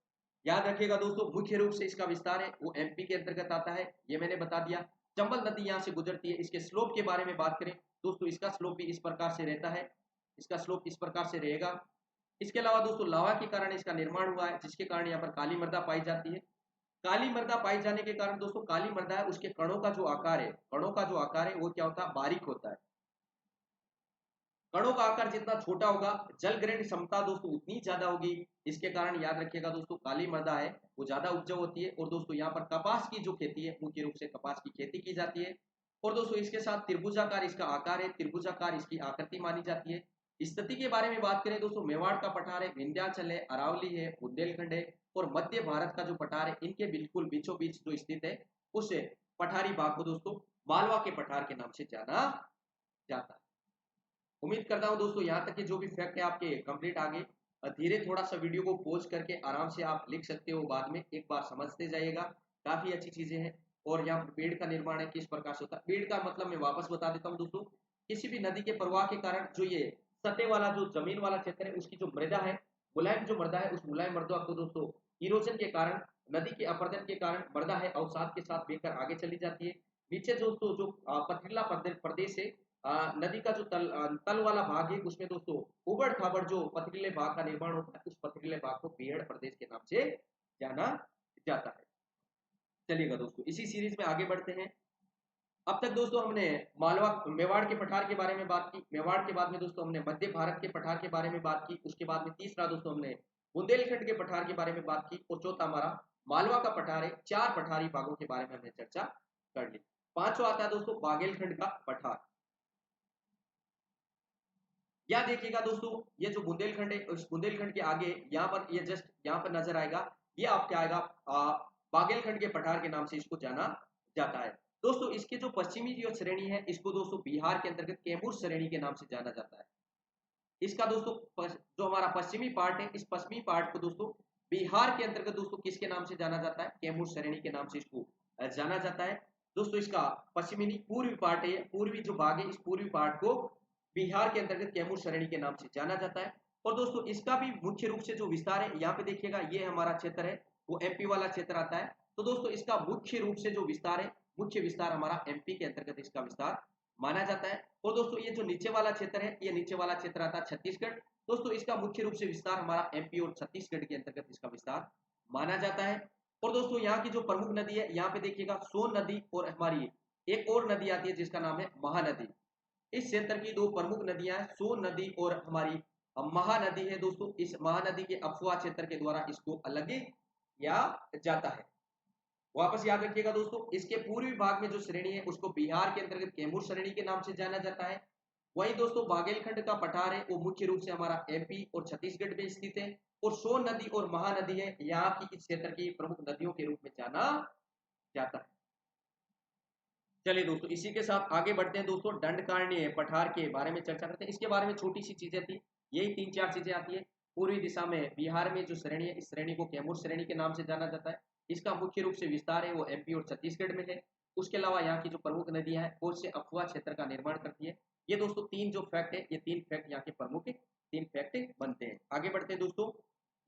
S1: याद रखिएगा दोस्तों, मुख्य रूप से इसका विस्तार है वो एमपी के अंतर्गत आता है, ये मैंने बता दिया। चंबल नदी यहाँ से गुजरती है। इसके स्लोप के बारे में बात करें दोस्तों, इसका स्लोप भी इस प्रकार से रहता है, इसका स्लोप इस प्रकार से रहेगा। इसके अलावा दोस्तों लावा के कारण इसका निर्माण हुआ है, जिसके कारण यहाँ पर काली मृदा पाई जाती है। काली मृदा पाई जाने के कारण दोस्तों काली मृदा है, उसके कणों का जो आकार है, कणों का जो आकार है वो क्या होता है, बारीक होता है। कणों का आकार जितना छोटा होगा, जल ग्रहण क्षमता दोस्तों उतनी ज्यादा होगी। इसके कारण याद रखिएगा दोस्तों, काली मृदा है वो ज्यादा उपजाऊ होती है। और दोस्तों यहाँ पर कपास की जो खेती है, मुख्य रूप से कपास की खेती की जाती है। और दोस्तों इसके साथ त्रिभुजाकार इसका आकार है, त्रिभुजाकार इसकी आकृति मानी जाती है। स्थिति के बारे में बात करें दोस्तों, मेवाड़ का पठार है, विंध्याचल है, अरावली है, बुंदेलखंड है और मध्य भारत का जो पठार है, इनके बिल्कुल बीचों बीच जो स्थित है, उस पठारी भाग को दोस्तों मालवा के पठार के नाम से जाना जाता है। उम्मीद करता हूं दोस्तों यहाँ तक के जो भी फैक्ट है आपके कंप्लीट आ गए। धीरे थोड़ा सा वीडियो को पॉज करके आराम से आप लिख सकते हो, बाद में एक बार समझते जाइएगा, काफी अच्छी चीजें हैं। और यहाँ पेड़ का निर्माण है किस प्रकार से होता है, पेड़ का मतलब मैं वापस बता देता हूँ दोस्तों, किसी भी नदी के प्रवाह के कारण जो ये सतह वाला जो जमीन वाला क्षेत्र है, उसकी जो मृदा है, मुलायम जो मृदा है, उस मुलायम मृदा को दोस्तों इरोजन के कारण, नदी के अपरदन के कारण मृदा है अवसाद के साथ बेकर आगे चली जाती है। नीचे दोस्तों जो पथरीला प्रदेश है, नदी का जो तल वाला भाग है, उसमें दोस्तों उबड़ खाबड़ जो पथरीले भाग का निर्माण होता है, उस पथरीले भाग को बीहड़ प्रदेश के नाम से जाना जाता है। चलिएगा दोस्तों, इसी सीरीज में आगे बढ़ते हैं। अब तक दोस्तों हमने मालवा मेवाड़ के पठार के बारे में बात की, मेवाड़ के बाद में दोस्तों हमने मध्य भारत के पठार के बारे में बात की, उसके बाद में तीसरा दोस्तों हमने बुंदेलखंड के पठार के बारे में बात की, और चौथा हमारा मालवा का पठार है। चार पठारी भागों के बारे में हमने चर्चा कर ली। पांचवा आता है दोस्तों बागेलखंड का पठार। या देखिएगा दोस्तों, ये जो बुंदेलखंड है, उस बुंदेलखंड के आगे यहाँ पर, ये जस्ट यहाँ पर नजर आएगा, ये आपके आएगा बागेलखंड के पठार के नाम से इसको जाना जाता है। दोस्तों इसके जो पश्चिमी जो श्रेणी है, इसको दोस्तों बिहार के अंतर्गत कैमूर श्रेणी के नाम से जाना जाता है। इसका दोस्तों जो हमारा पश्चिमी पार्ट है, इस पश्चिमी पार्ट को दोस्तों बिहार के अंतर्गत दोस्तों किसके नाम से जाना जाता है, कैमूर श्रेणी के नाम से इसको जाना जाता है। दोस्तों इसका पश्चिमी नहीं, पूर्वी पार्ट है, पूर्वी जो भाग है, इस पूर्वी पार्ट को बिहार के अंतर्गत कैमूर श्रेणी के नाम से जाना जाता है। और दोस्तों इसका भी मुख्य रूप से जो विस्तार है, यहाँ पे देखिएगा, ये हमारा क्षेत्र है, वो एमपी वाला क्षेत्र आता है। तो दोस्तों इसका मुख्य रूप से जो विस्तार है, मुख्य विस्तार हमारा एमपी के अंतर्गत इसका विस्तार माना जाता है। और दोस्तों ये जो नीचे वाला क्षेत्र है, ये नीचे वाला क्षेत्र आता है छत्तीसगढ़। दोस्तों इसका मुख्य रूप से विस्तार हमारा एमपी और छत्तीसगढ़ के अंतर्गत इसका विस्तार माना जाता है। और दोस्तों यहाँ की जो प्रमुख नदी है, यहाँ पे देखिएगा सोन नदी और हमारी एक और नदी आती है जिसका नाम है महानदी। इस क्षेत्र की दो प्रमुख नदियां हैं, सोन नदी और हमारी महानदी है। दोस्तों इस महानदी के अफवाह क्षेत्र के द्वारा इसको अलग किया जाता है। वापस याद रखिएगा दोस्तों, इसके पूर्वी भाग में जो श्रेणी है, उसको बिहार के अंतर्गत कैमूर श्रेणी के नाम से जाना जाता है। वही दोस्तों बागेलखंड का पठार है, वो मुख्य रूप से हमारा एमपी और छत्तीसगढ़ में स्थित है। और सोन नदी और महानदी है, यहाँ की इस क्षेत्र की प्रमुख नदियों के रूप में जाना जाता है। चलिए दोस्तों, इसी के साथ आगे बढ़ते हैं दोस्तों, दंडकारण्य पठार के बारे में चर्चा करते हैं। इसके बारे में छोटी सी चीजें थी, यही 3-4 चीजें आती है। पूर्वी दिशा में बिहार में जो श्रेणी है, इस श्रेणी को कैमूर श्रेणी के नाम से जाना जाता है। इसका मुख्य रूप से विस्तार है वो एमपी और छत्तीसगढ़ में है। उसके अलावा यहाँ की जो प्रमुख नदियां हैं, वो से अफवाह क्षेत्र का निर्माण करती है। ये दोस्तों 3 जो फैक्ट है, ये 3 फैक्ट यहाँ के प्रमुख 3 फैक्ट बनते हैं। आगे बढ़ते हैं दोस्तों,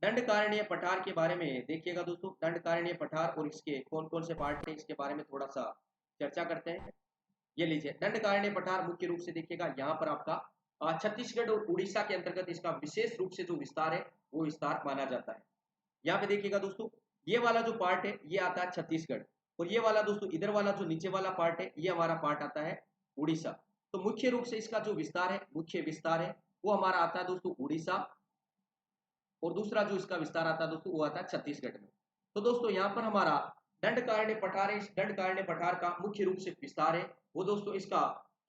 S1: दंडकारण्य पठार के बारे में देखिएगा दोस्तों। दंडकारण्य पठार और इसके कौन कौन से पार्ट है, इसके बारे में थोड़ा सा चर्चा करते हैं। ये लीजिए, दंडकारण्य पठार मुख्य रूप से देखिएगा, यहाँ पर आपका छत्तीसगढ़ और उड़ीसा के अंतर्गत इसका विशेष रूप से जो विस्तार है, वो विस्तार माना जाता है। यहाँ पे देखिएगा दोस्तों, ये वाला जो पार्ट है, ये आता है छत्तीसगढ़, और ये वाला दोस्तों इधर वाला जो नीचे वाला पार्ट है, ये हमारा पार्ट आता है उड़ीसा। तो मुख्य रूप से इसका जो विस्तार है, मुख्य विस्तार है, वो हमारा आता है दोस्तों उड़ीसा। और दूसरा जो इसका विस्तार आता है दोस्तों वो आता है छत्तीसगढ़ में। तो दोस्तों यहाँ पर हमारा दंडकारण्य पठार है, इस दंडकारण्य पठार का मुख्य रूप से विस्तार है वो दोस्तों इसका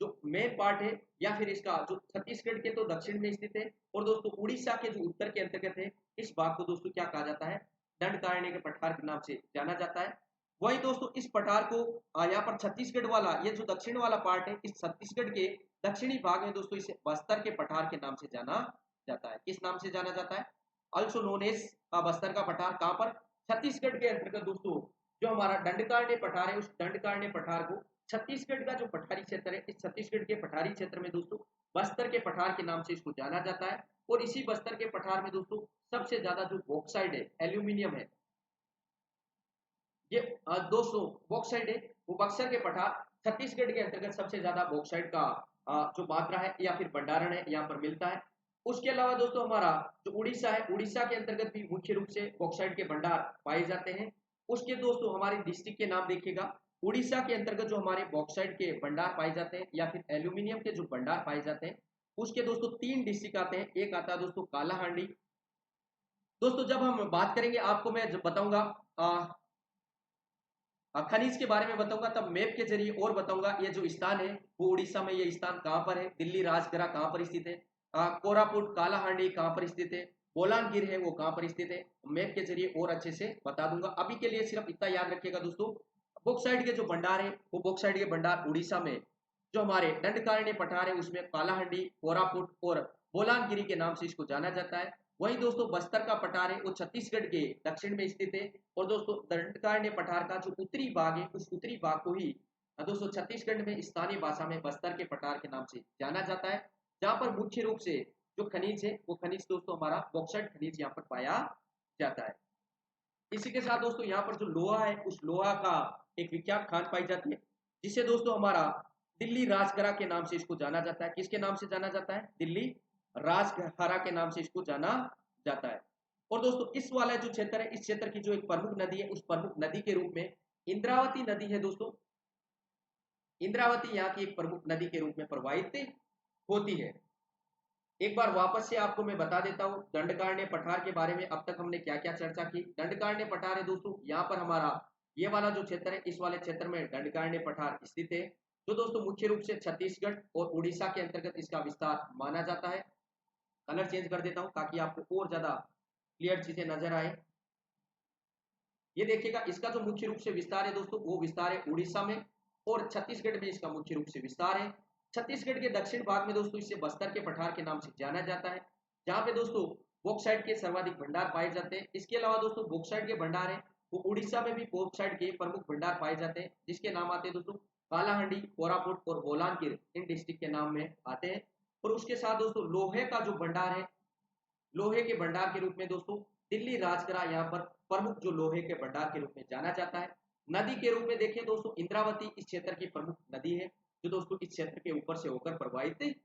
S1: जो मेन पार्ट है या फिर इसका जो छत्तीसगढ़ के तो दक्षिण में स्थित है और दोस्तों उड़ीसा के जो उत्तर के अंतर्गत है, इस भाग को दोस्तों क्या कहा जाता है, दंडकारण्य के पठार के नाम से जाना जाता है। वही दोस्तों इस पठार को यहाँ पर छत्तीसगढ़ वाला ये जो दक्षिण वाला पार्ट है, इस छत्तीसगढ़ के दक्षिणी भाग में दोस्तों इसे बस्तर के पठार के नाम से जाना जाता है। किस नाम से जाना जाता है, ऑल्सो नोन एज बस्तर का पठार। कहां पर, छत्तीसगढ़ के अंतर्गत दोस्तों जो हमारा दंडकारण्य पठार है, उस दंडकारण्य पठार को छत्तीसगढ़ का जो पठारी क्षेत्र है, इस छत्तीसगढ़ के पठारी क्षेत्र में दोस्तों बस्तर के पठार के नाम से इसको जाना जाता है। और इसी बस्तर के पठार में दोस्तों सबसे ज्यादा जो बॉक्साइड है, एल्यूमिनियम है, ये दोस्तों बॉक्साइड है, वो बक्सर के पठार छत्तीसगढ़ के अंतर्गत सबसे ज्यादा बॉक्साइड का जो मात्रा है या फिर भंडारण है यहाँ पर मिलता है। उसके अलावा दोस्तों हमारा जो उड़ीसा है, उड़ीसा के अंतर्गत भी मुख्य रूप से बॉक्साइड के भंडार पाए जाते हैं। उसके दोस्तों हमारे डिस्ट्रिक्ट के नाम देखिएगा, उड़ीसा के अंतर्गत जो हमारे बॉक्साइड के भंडार पाए जाते हैं या फिर एल्यूमिनियम के जो भंडार पाए जाते हैं, उसके दोस्तों 3 डिस्ट्रिक्ट आते हैं। एक आता है दोस्तों कालाहांडी। दोस्तों जब हम बात करेंगे, आपको मैं जब बताऊंगा खनिज के बारे में बताऊंगा, तब मैप के जरिए और बताऊंगा ये जो स्थान है वो उड़ीसा में, ये स्थान कहां पर है, दिल्ली राजगढ़ कहां पर स्थित है, कोरापुट कालाहांडी कहां पर स्थित है, बोलांगीर है वो कहां पर स्थित है, मैप के जरिए और अच्छे से बता दूंगा। अभी के लिए सिर्फ इतना याद रखिएगा दोस्तों, बॉक्साइड के जो भंडार है वो बॉक्साइड के भंडार उड़ीसा में जो हमारे दंडकारण्य पठार है उसमें कालाहांडी, कोरापुट और बोलांगिरी के नाम से इसको जाना जाता है। वहीं दोस्तों बस्तर का पठार है वो छत्तीसगढ़ के दक्षिण में स्थित है। और दोस्तों दंडकारण्य पठार का जो उत्तरी भाग है, उस उत्तरी भाग को ही दोस्तों छत्तीसगढ़ में स्थानीय भाषा में बस्तर के पठार के नाम से जाना जाता है, जहां पर मुख्य रूप से जो खनिज है वो खनिज दोस्तों हमारा बॉक्साइट खनिज यहाँ पर पाया जाता है। इसी के साथ दोस्तों यहाँ पर जो लोहा है, उस लोहा का एक विख्यात खान पाई जाती है, जिसे दोस्तों हमारा दिल्ली राजगढ़ के नाम से इसको जाना जाता है। किसके नाम से जाना जाता है, दिल्ली राजगढ़ के नाम से इसको जाना जाता है। और दोस्तों इस वाला जो क्षेत्र है, इस क्षेत्र की जो एक प्रमुख नदी है, उस प्रमुख नदी के रूप में इंद्रावती नदी है दोस्तों। इंद्रावती यहाँ की एक प्रमुख नदी के रूप में प्रवाहित होती है। एक बार वापस से आपको मैं बता देता हूँ दंडकारण्य पठार के बारे में अब तक हमने क्या क्या चर्चा की। दंडकारण्य पठार है दोस्तों, यहाँ पर हमारा ये वाला जो क्षेत्र है, इस वाले क्षेत्र में दंडकारण्य पठार स्थित है, जो दोस्तों मुख्य रूप से छत्तीसगढ़ और उड़ीसा के अंतर्गत इसका विस्तार माना जाता है। कलर चेंज कर देता हूँ ताकि आपको और ज्यादा क्लियर चीजें नजर आए। ये देखिएगा, इसका जो मुख्य रूप से विस्तार है दोस्तों, वो विस्तार है उड़ीसा में और छत्तीसगढ़ में इसका मुख्य रूप से विस्तार है। छत्तीसगढ़ के दक्षिण भाग में दोस्तों इसे बस्तर के पठार के नाम से जाना जाता है, जहां पे दोस्तों बॉक्साइट के सर्वाधिक भंडार पाए जाते हैं। इसके अलावा दोस्तों बॉक्साइट के भंडार है वो उड़ीसा में भी बॉक्साइट के प्रमुख भंडार पाए जाते हैं, जिसके नाम आते हैं दोस्तों कालाहांडी, कोरापुट और बोलांगीर, इन डिस्ट्रिक्ट के नाम में आते हैं। और उसके साथ दोस्तों लोहे का जो भंडार है, लोहे के भंडार के रूप में दोस्तों दिल्ली राजगढ़ यहाँ पर प्रमुख जो लोहे के भंडार के रूप में जाना जाता है। नदी के रूप में देखें दोस्तों, इंद्रावती इस क्षेत्र की प्रमुख नदी है, जो दोस्तों इस क्षेत्र के ऊपर से होकर प्रवाहित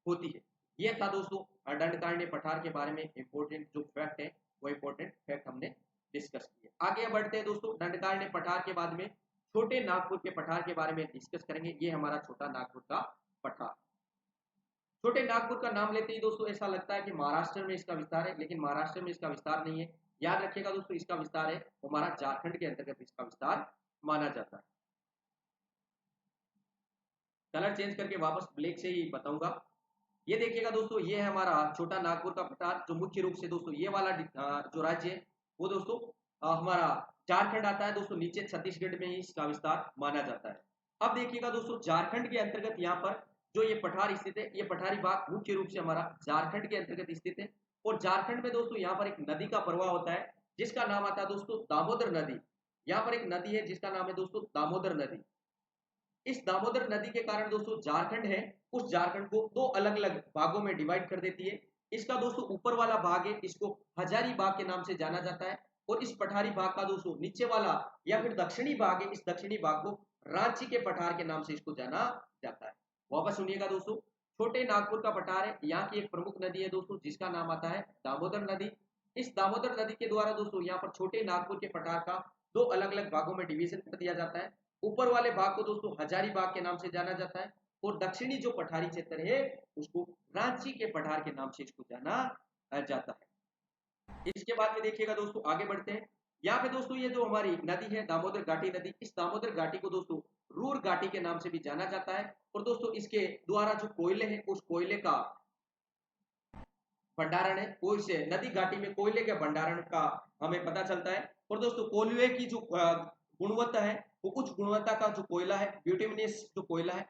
S1: होती है। यह था दोस्तों दंडकारण्य पठार के बारे में इंपोर्टेंट जो फैक्ट है, वो इंपोर्टेंट फैक्ट हमने डिस्कस किए। आगे बढ़ते हैं दोस्तों, दंडकारण्य पठार के बाद में छोटे नागपुर के पठार के बारे में डिस्कस करेंगे। ये हमारा छोटा नागपुर का पठार। छोटे नागपुर का नाम लेते ही दोस्तों ऐसा लगता है कि महाराष्ट्र में इसका विस्तार है, लेकिन महाराष्ट्र में इसका विस्तार नहीं है। याद रखिएगा दोस्तों, इसका विस्तार है हमारा झारखंड के अंतर्गत इसका विस्तार माना जाता है। कलर चेंज करके वापस ब्लैक से ही बताऊंगा। ये देखिएगा दोस्तों, ये है हमारा छोटा नागपुर का पठार, जो मुख्य रूप से दोस्तों ये वाला जो राज्य है वो दोस्तों हमारा झारखंड आता है दोस्तों, नीचे छत्तीसगढ़ में ही इसका विस्तार माना जाता है। अब देखिएगा दोस्तों, झारखंड के अंतर्गत यहाँ पर जो ये पठार स्थित है, ये पठारी भाग मुख्य रूप से हमारा झारखंड के अंतर्गत स्थित है। और झारखंड में दोस्तों यहाँ पर एक नदी का प्रवाह होता है, जिसका नाम आता है दोस्तों दामोदर नदी। यहाँ पर एक नदी है जिसका नाम है दोस्तों दामोदर नदी। इस दामोदर नदी के कारण दोस्तों झारखंड है, उस झारखंड को दो अलग अलग भागों में डिवाइड कर देती है। इसका दोस्तों ऊपर वाला भाग है, इसको हजारी बाग के नाम से जाना जाता है। और इस पठारी भाग का दोस्तों नीचे वाला या फिर दक्षिणी भाग है, इस दक्षिणी भाग को रांची के पठार के नाम से इसको जाना जाता है। वापस सुनिएगा दोस्तों, छोटे नागपुर का पठार है, यहाँ की एक प्रमुख नदी है दोस्तों, जिसका नाम आता है दामोदर नदी। इस दामोदर नदी के द्वारा दोस्तों यहाँ पर छोटे नागपुर के पठार का दो अलग अलग भागों में डिवीजन कर दिया जाता है। ऊपर वाले भाग को दोस्तों हजारी बाग के नाम से जाना जाता है, और दक्षिणी जो पठारी क्षेत्र है उसको रांची के पठार के नाम से इसको जाना जाता है। इसके बाद में देखिएगा दोस्तों, आगे बढ़ते हैं। यहाँ पे दोस्तों ये जो हमारी नदी है दामोदर घाटी नदी, इस दामोदर घाटी को दोस्तों रूर घाटी के नाम से भी जाना जाता है। और दोस्तों इसके द्वारा जो कोयले हैं उस कोयले का भंडारण है, वो इसे नदी घाटी में कोयले के भंडारण का हमें पता चलता है। और दोस्तों कोयले की जो गुणवत्ता है, वो उच्च गुणवत्ता का जो कोयला है, ब्यूटिमिनस जो कोयला है,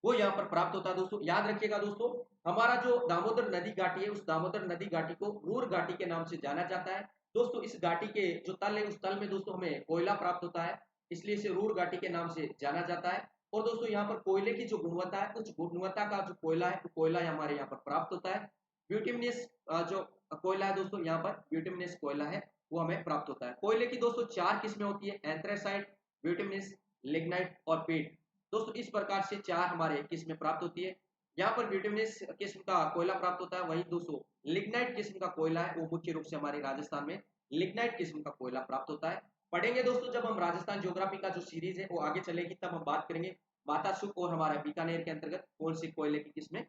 S1: वो यहाँ पर प्राप्त होता है। दोस्तों याद रखिएगा दोस्तों, हमारा जो दामोदर नदी घाटी है, उस दामोदर नदी घाटी को रूर घाटी के नाम से जाना जाता है। दोस्तों इस घाटी के जो तल है, उस तल में दोस्तों हमें कोयला प्राप्त होता है, इसलिए इसे रूर घाटी के नाम से जाना जाता है। और दोस्तों यहाँ पर कोयले की जो गुणवत्ता है, उस गुणवत्ता का जो कोयला है, वो कोयला हमारे यहाँ पर प्राप्त होता है। ब्यूटिमिनस जो कोयला है दोस्तों, यहाँ पर ब्यूटिमिनस कोयला है, वो हमें प्राप्त होता है। कोयले की दोस्तों 4 किस्में होती है, एंथ्रेसाइट, ब्यूटिमिनस, लिग्नाइट और पेट। दोस्तों इस प्रकार से 4 हमारे किस्में प्राप्त होती है। यहाँ पर ब्यूटिमिनस किस्म का कोयला प्राप्त होता है, वहीं दोस्तों लिग्नाइट किस्म का कोयला है, वो मुख्य रूप से हमारे राजस्थान में लिग्नाइट किस्म का कोयला प्राप्त होता है। पढ़ेंगे दोस्तों, जब हम राजस्थान ज्योग्राफी का जो सीरीज है वो आगे चलेगी, तब हम बात करेंगे माता सुख और हमारा बीकानेर के अंतर्गत कौन सी कोयले की किस्में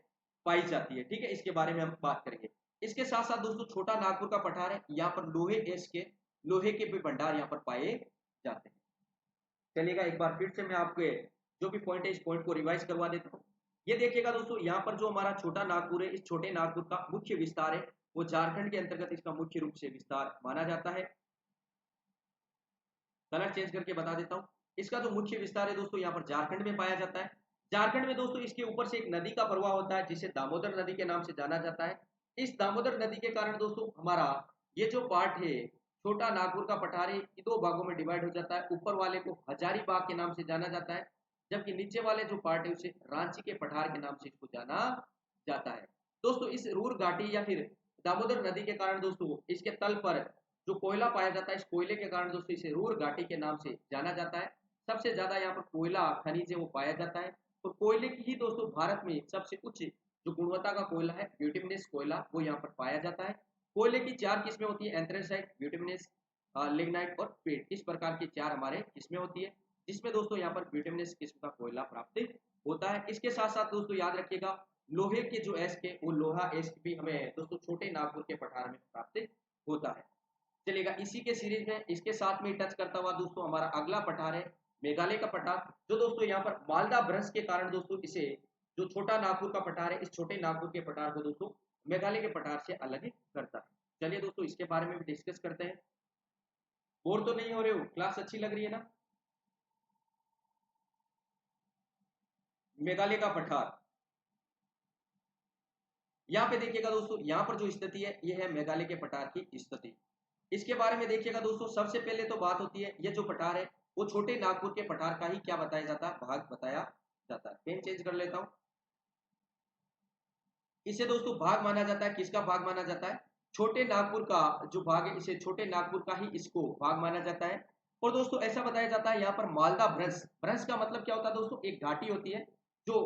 S1: पाई जाती है। ठीक है, इसके बारे में हम बात करेंगे। इसके साथ साथ दोस्तों छोटा नागपुर का पठार है, यहाँ पर लोहे के भी भंडार यहाँ पर पाए जाते हैं। चलिएगा एक बार फिर से मैं आपके जो भी पॉइंट है, इस पॉइंट को रिवाइज करवा देता हूँ। ये देखिएगा दोस्तों, यहाँ पर जो हमारा छोटा नागपुर है, इस छोटे नागपुर का मुख्य विस्तार है, वो झारखंड के अंतर्गत इसका मुख्य रूप से विस्तार माना जाता है। कलर चेंज करके बता देता हूँ। इसका जो मुख्य विस्तार है दोस्तों, यहाँ पर झारखंड में पाया जाता है। झारखंड में दोस्तों इसके ऊपर से एक नदी का प्रवाह होता है, जिसे दामोदर नदी के नाम से जाना जाता है। इस दामोदर नदी के कारण दोस्तों हमारा ये जो पार्ट है, छोटा नागपुर का पठार है, 2 भागों में डिवाइड हो जाता है। ऊपर वाले को हजारीबाग के नाम से जाना जाता है, जबकि नीचे वाले जो पार्ट है उसे रांची के पठार के नाम से इसको जाना जाता है। दोस्तों इस रूर घाटी या फिर दामोदर नदी के कारण दोस्तों इसके तल पर जो कोयला पाया जाता है, इस कोयले के कारण दोस्तों इसे रूर घाटी के नाम से जाना जाता है। सबसे ज्यादा यहाँ पर कोयला खनिज है वो पाया जाता है। और कोयले की ही दोस्तों भारत में सबसे उच्च जो गुणवत्ता का कोयला है, ब्यूटिमिनस कोयला, वो यहाँ पर पाया जाता है। कोयले की 4 किस्में होती है, एंथ्रेसाइट, ब्यूटिमिनस, लिग्नाइट और पेट। इस प्रकार की 4 हमारे किस्में होती है, जिसमें दोस्तों यहाँ पर ब्यूटिमिनस किस्म का कोयला प्राप्त होता है। इसके साथ साथ दोस्तों याद रखिएगा, लोहे के जो एस्क है, वो लोहा एस्क भी हमें दोस्तों छोटे नागपुर के पठार में प्राप्त होता है। चलेगा, इसी के सीरीज में इसके साथ में टच करता हुआ दोस्तों हमारा अगला पठार है मेघालय का पठार, जो दोस्तों यहाँ पर मालदा भ्रंश के कारण दोस्तों इसे जो छोटा नागपुर का पठार है, इस छोटे नागपुर के पठार को दोस्तों मेघालय के पठार से अलग करता है। चलिए दोस्तों इसके बारे में भी डिस्कस करते हैं। बोर तो नहीं हो रहे हो? क्लास अच्छी लग रही है ना? मेघालय का पठार, यहाँ पे देखिएगा दोस्तों, यहाँ पर जो स्थिति है ये है मेघालय के पठार की स्थिति। इसके बारे में देखिएगा दोस्तों, सबसे पहले तो बात होती है, ये जो पठार है वो छोटे नागपुर के पठार का ही क्या बताया जाता है, भाग बताया जाता है। पेन चेंज कर लेता हूं। इसे दोस्तों भाग माना जाता है, किसका भाग माना जाता है? छोटे नागपुर का जो भाग है, इसे छोटे नागपुर का ही इसको भाग माना जाता है। और दोस्तों ऐसा बताया जाता है यहाँ पर मालदा भ्रंश, भ्रंश का मतलब क्या होता है दोस्तों? एक घाटी होती है जो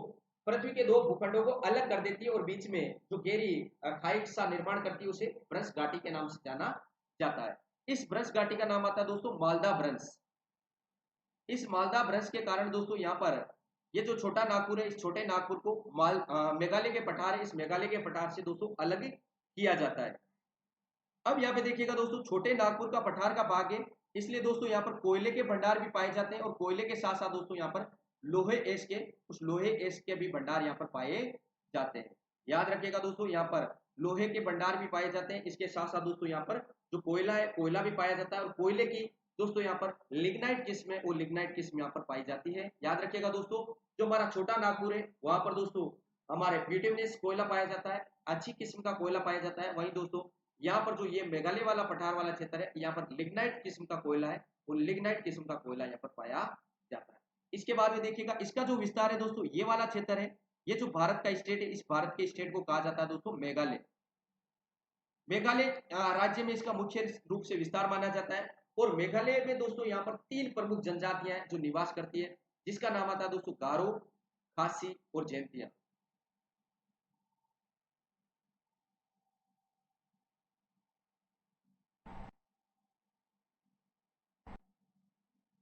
S1: पृथ्वी के 2 भूखंडों को अलग कर देती है और बीच में जो गहरी खाई सा निर्माण करती है, उसे भ्रंश घाटी के नाम से जाना जाता है। इस भ्रंश घाटी का नाम आता है दोस्तों मालदा भ्रंश। इस मालदा भ्रंश के कारण दोस्तों यहाँ पर ये जो छोटा नागपुर है, इस छोटे नागपुर को मेघालय के पठार है, इस मेघालय के पठार से दोस्तों अलग किया जाता है। अब यहाँ पे देखिएगा दोस्तों, छोटे नागपुर का पठार का भाग है, इसलिए दोस्तों यहाँ पर कोयले के भंडार भी पाए जाते हैं। और कोयले के साथ साथ दोस्तों यहाँ पर लोहे एस के, उस लोहे एस के भी भंडार यहाँ पर पाए जाते हैं। याद रखिएगा दोस्तों, यहाँ पर लोहे के भंडार भी पाए जाते हैं। इसके साथ साथ दोस्तों यहाँ पर जो कोयला है, कोयला भी पाया जाता है। और कोयले की दोस्तों यहाँ पर लिग्नाइट किस्म है, वो लिग्नाइट किस्म यहाँ पर पाई जाती है। याद रखिएगा दोस्तों, जो हमारा छोटा नागपुर है, वहां पर दोस्तों हमारे ब्यूटिमिनस कोयला पाया जाता है, अच्छी किस्म का कोयला पाया जाता है। वहीं दोस्तों यहाँ पर जो ये मेघालय वाला पठार वाला क्षेत्र है, यहाँ पर लिग्नाइट किस्म का कोयला है, वो लिग्नाइट किस्म का कोयला यहाँ पर पाया जाता है। इसके बाद में देखिएगा, इसका जो विस्तार है दोस्तों, ये वाला क्षेत्र है, ये जो भारत का स्टेट है, इस भारत के स्टेट को कहा जाता है दोस्तों मेघालय। मेघालय राज्य में इसका मुख्य रूप से विस्तार माना जाता है। और मेघालय में दोस्तों यहाँ पर 3 प्रमुख जनजातियां हैं जो निवास करती है, जिसका नाम आता है दोस्तों गारो, खासी और जैंतिया।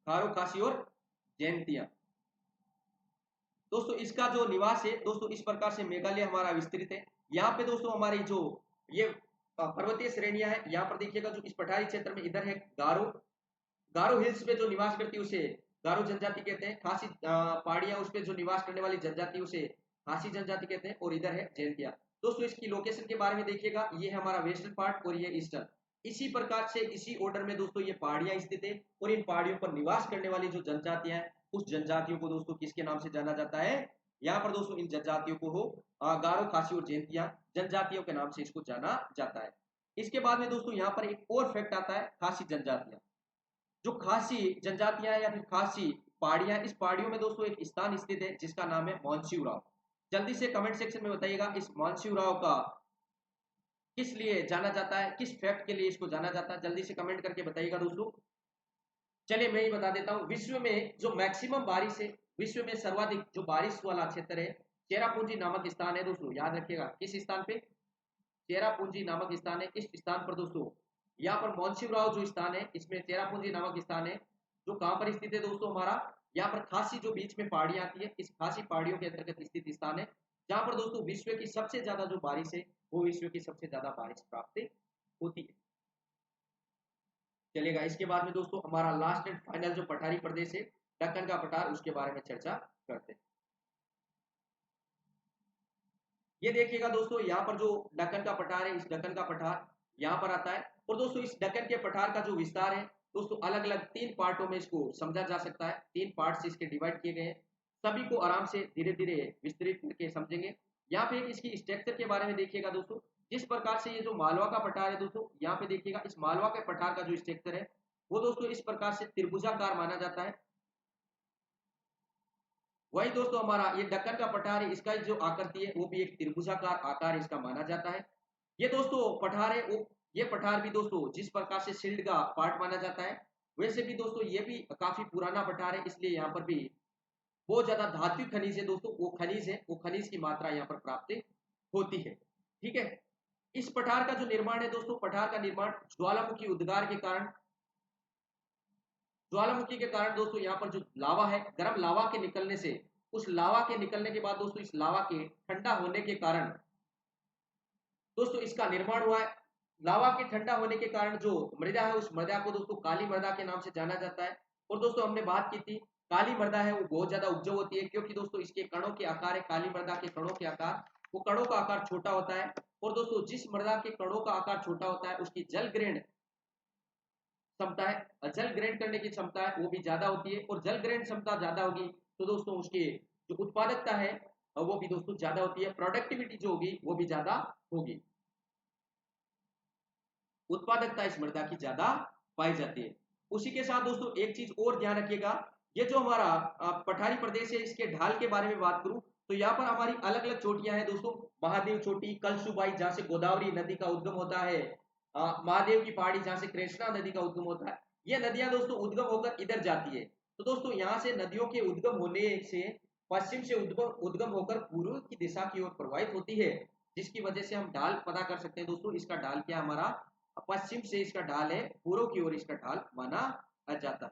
S1: गारो, खासी और जैंतिया। दोस्तों इसका जो निवास है दोस्तों, इस प्रकार से मेघालय हमारा विस्तृत है। यहाँ पे दोस्तों हमारी जो ये पर्वतीय श्रेणियां हैं। यहाँ पर देखिएगा जो इस पठारी क्षेत्र में इधर है गारो, गारो हिल्स पे जो निवास करती है उसे गारो जनजाति कहते हैं। खासी पहाड़ियां उस पे जो निवास करने वाली जनजाति उसे खासी जनजाति कहते हैं। और इधर है जैंतिया। दोस्तों इसकी लोकेशन के बारे में देखिएगा, ये है हमारा वेस्टर्न पार्ट और ये ईस्टर्न। इसी प्रकार से इसी ऑर्डर में दोस्तों ये पहाड़ियां स्थित है और इन पहाड़ियों पर निवास करने वाली जो जनजातियां हैं उस जनजातियों को दोस्तों किसके नाम से जाना जाता है? यहाँ पर दोस्तों इन जनजातियों को हो गारो, खासी और जैंतिया जनजातियों के नाम से इसको जाना जाता है। इसके बाद में दोस्तों यहाँ पर एक और फैक्ट आता है, खासी जनजातियां। जो खासी जनजातियां या फिर खासी पहाड़ियां, इस पहाड़ियों में दोस्तों एक स्थान स्थित है जिसका नाम है मानशिवराव। जल्दी से कमेंट सेक्शन में बताइएगा इस मानशिवराव का किस लिए जाना जाता है, किस फैक्ट के लिए इसको जाना जाता है, जल्दी से कमेंट करके बताइएगा दोस्तों। चलिए मैं ही बता देता हूँ। विश्व में जो मैक्सिमम बारिश है, विश्व में सर्वाधिक जो बारिश वाला क्षेत्र है, चेरापूंजी नामक स्थान है दोस्तों। याद रखिएगा किस स्थान पे? चेरापूंजी नामक स्थान है। इस स्थान पर दोस्तों यहाँ पर मानशिवराव जो स्थान है, इसमें चेरापूंजी नामक स्थान है जो कहाँ पर स्थित है दोस्तों? हमारा यहाँ पर खासी जो बीच में पहाड़ियां आती है, इस खासी पहाड़ियों के अंतर्गत स्थित स्थान है जहाँ पर दोस्तों विश्व की सबसे ज्यादा जो बारिश है वो विश्व की सबसे ज्यादा बारिश प्राप्त होती है। चलेगा। इसके बाद में दोस्तों हमारा लास्ट एंड फाइनल जो पठारी प्रदेश है दक्कन का पठार, उसके बारे में चर्चा करते हैं। ये देखिएगा दोस्तों यहाँ पर जो दक्कन का पठार है, इस दक्कन का पठार यहाँ पर आता है। और दोस्तों इस दक्कन के पठार का जो विस्तार है दोस्तों अलग अलग 3 पार्टों में इसको समझा जा सकता है। 3 पार्ट से इसके डिवाइड किए गए हैं। सभी को आराम से धीरे धीरे विस्तृत करके समझेंगे। यहाँ पे इसकी स्ट्रक्चर के बारे में देखिएगा दोस्तों। जिस प्रकार से ये जो मालवा का पठार है दोस्तों, यहाँ पे देखिएगा इस मालवा के पठार का जो स्ट्रक्चर है वो दोस्तों इस प्रकार से त्रिभुजाकार माना जाता है। वही दोस्तों हमारा ये दक्कन का पठार है, इसका जो आकृति है वो भी एक त्रिभुजाकार आकार इसका माना जाता है। ये दोस्तों पठार है वो, ये पठार भी दोस्तों जिस प्रकार से शिल्ड का पार्ट माना जाता है वैसे भी दोस्तों ये भी काफी पुराना पठार है, इसलिए यहाँ पर भी बहुत ज्यादा धात्विक खनिज है दोस्तों। वो खनिज है, वो खनिज की मात्रा यहाँ पर प्राप्त होती है। ठीक है। इस पठार का जो निर्माण है दोस्तों, पठार का निर्माण ज्वालामुखी उद्गार के कारण, ज्वालामुखी के कारण दोस्तों यहाँ पर जो लावा है, गर्म लावा के निकलने से, उस लावा के निकलने के बाद दोस्तों इस लावा के ठंडा होने के कारण दोस्तों इसका निर्माण हुआ है। लावा के ठंडा होने के कारण जो मृदा है उस मृदा को दोस्तों काली मृदा के नाम से जाना जाता है। और दोस्तों हमने बात की थी काली मृदा है वो बहुत ज्यादा उपजाऊ होती है क्योंकि दोस्तों इसके कणों के आकार है, काली मृदा के कणों के आकार, वो कणों का आकार छोटा होता है। और दोस्तों जिस मृदा के कणों का आकार छोटा होता है उसकी जल ग्रहण क्षमता है, जल ग्रहण करने की क्षमता है वो भी ज्यादा होती है। और जल ग्रहण क्षमता ज्यादा होगी तो दोस्तों उसकी जो उत्पादकता है वो भी दोस्तों ज्यादा होती है, प्रोडक्टिविटी जो होगी वो भी ज्यादा होगी, उत्पादकता इस मृदा की ज्यादा पाई जाती है। उसी के साथ दोस्तों एक चीज और ध्यान रखिएगा, ये जो हमारा पठारी प्रदेश है इसके ढाल के बारे में बात करूं तो यहाँ पर हमारी अलग अलग चोटियां हैं दोस्तों। महादेव चोटी, कलसुबाई जहां से गोदावरी नदी का उद्गम होता है, महादेव की पहाड़ी जहां से कृष्णा नदी का उद्गम होता है, ये नदियां दोस्तों उद्गम होकर इधर जाती है। तो दोस्तों यहाँ से नदियों के उद्गम होने से पश्चिम से उद्गम होकर पूर्व की दिशा की ओर प्रवाहित होती है, जिसकी वजह से हम ढाल पता कर सकते हैं दोस्तों। इसका ढाल क्या हमारा पश्चिम से इसका ढाल है, पूर्व की ओर इसका ढाल माना जाता है।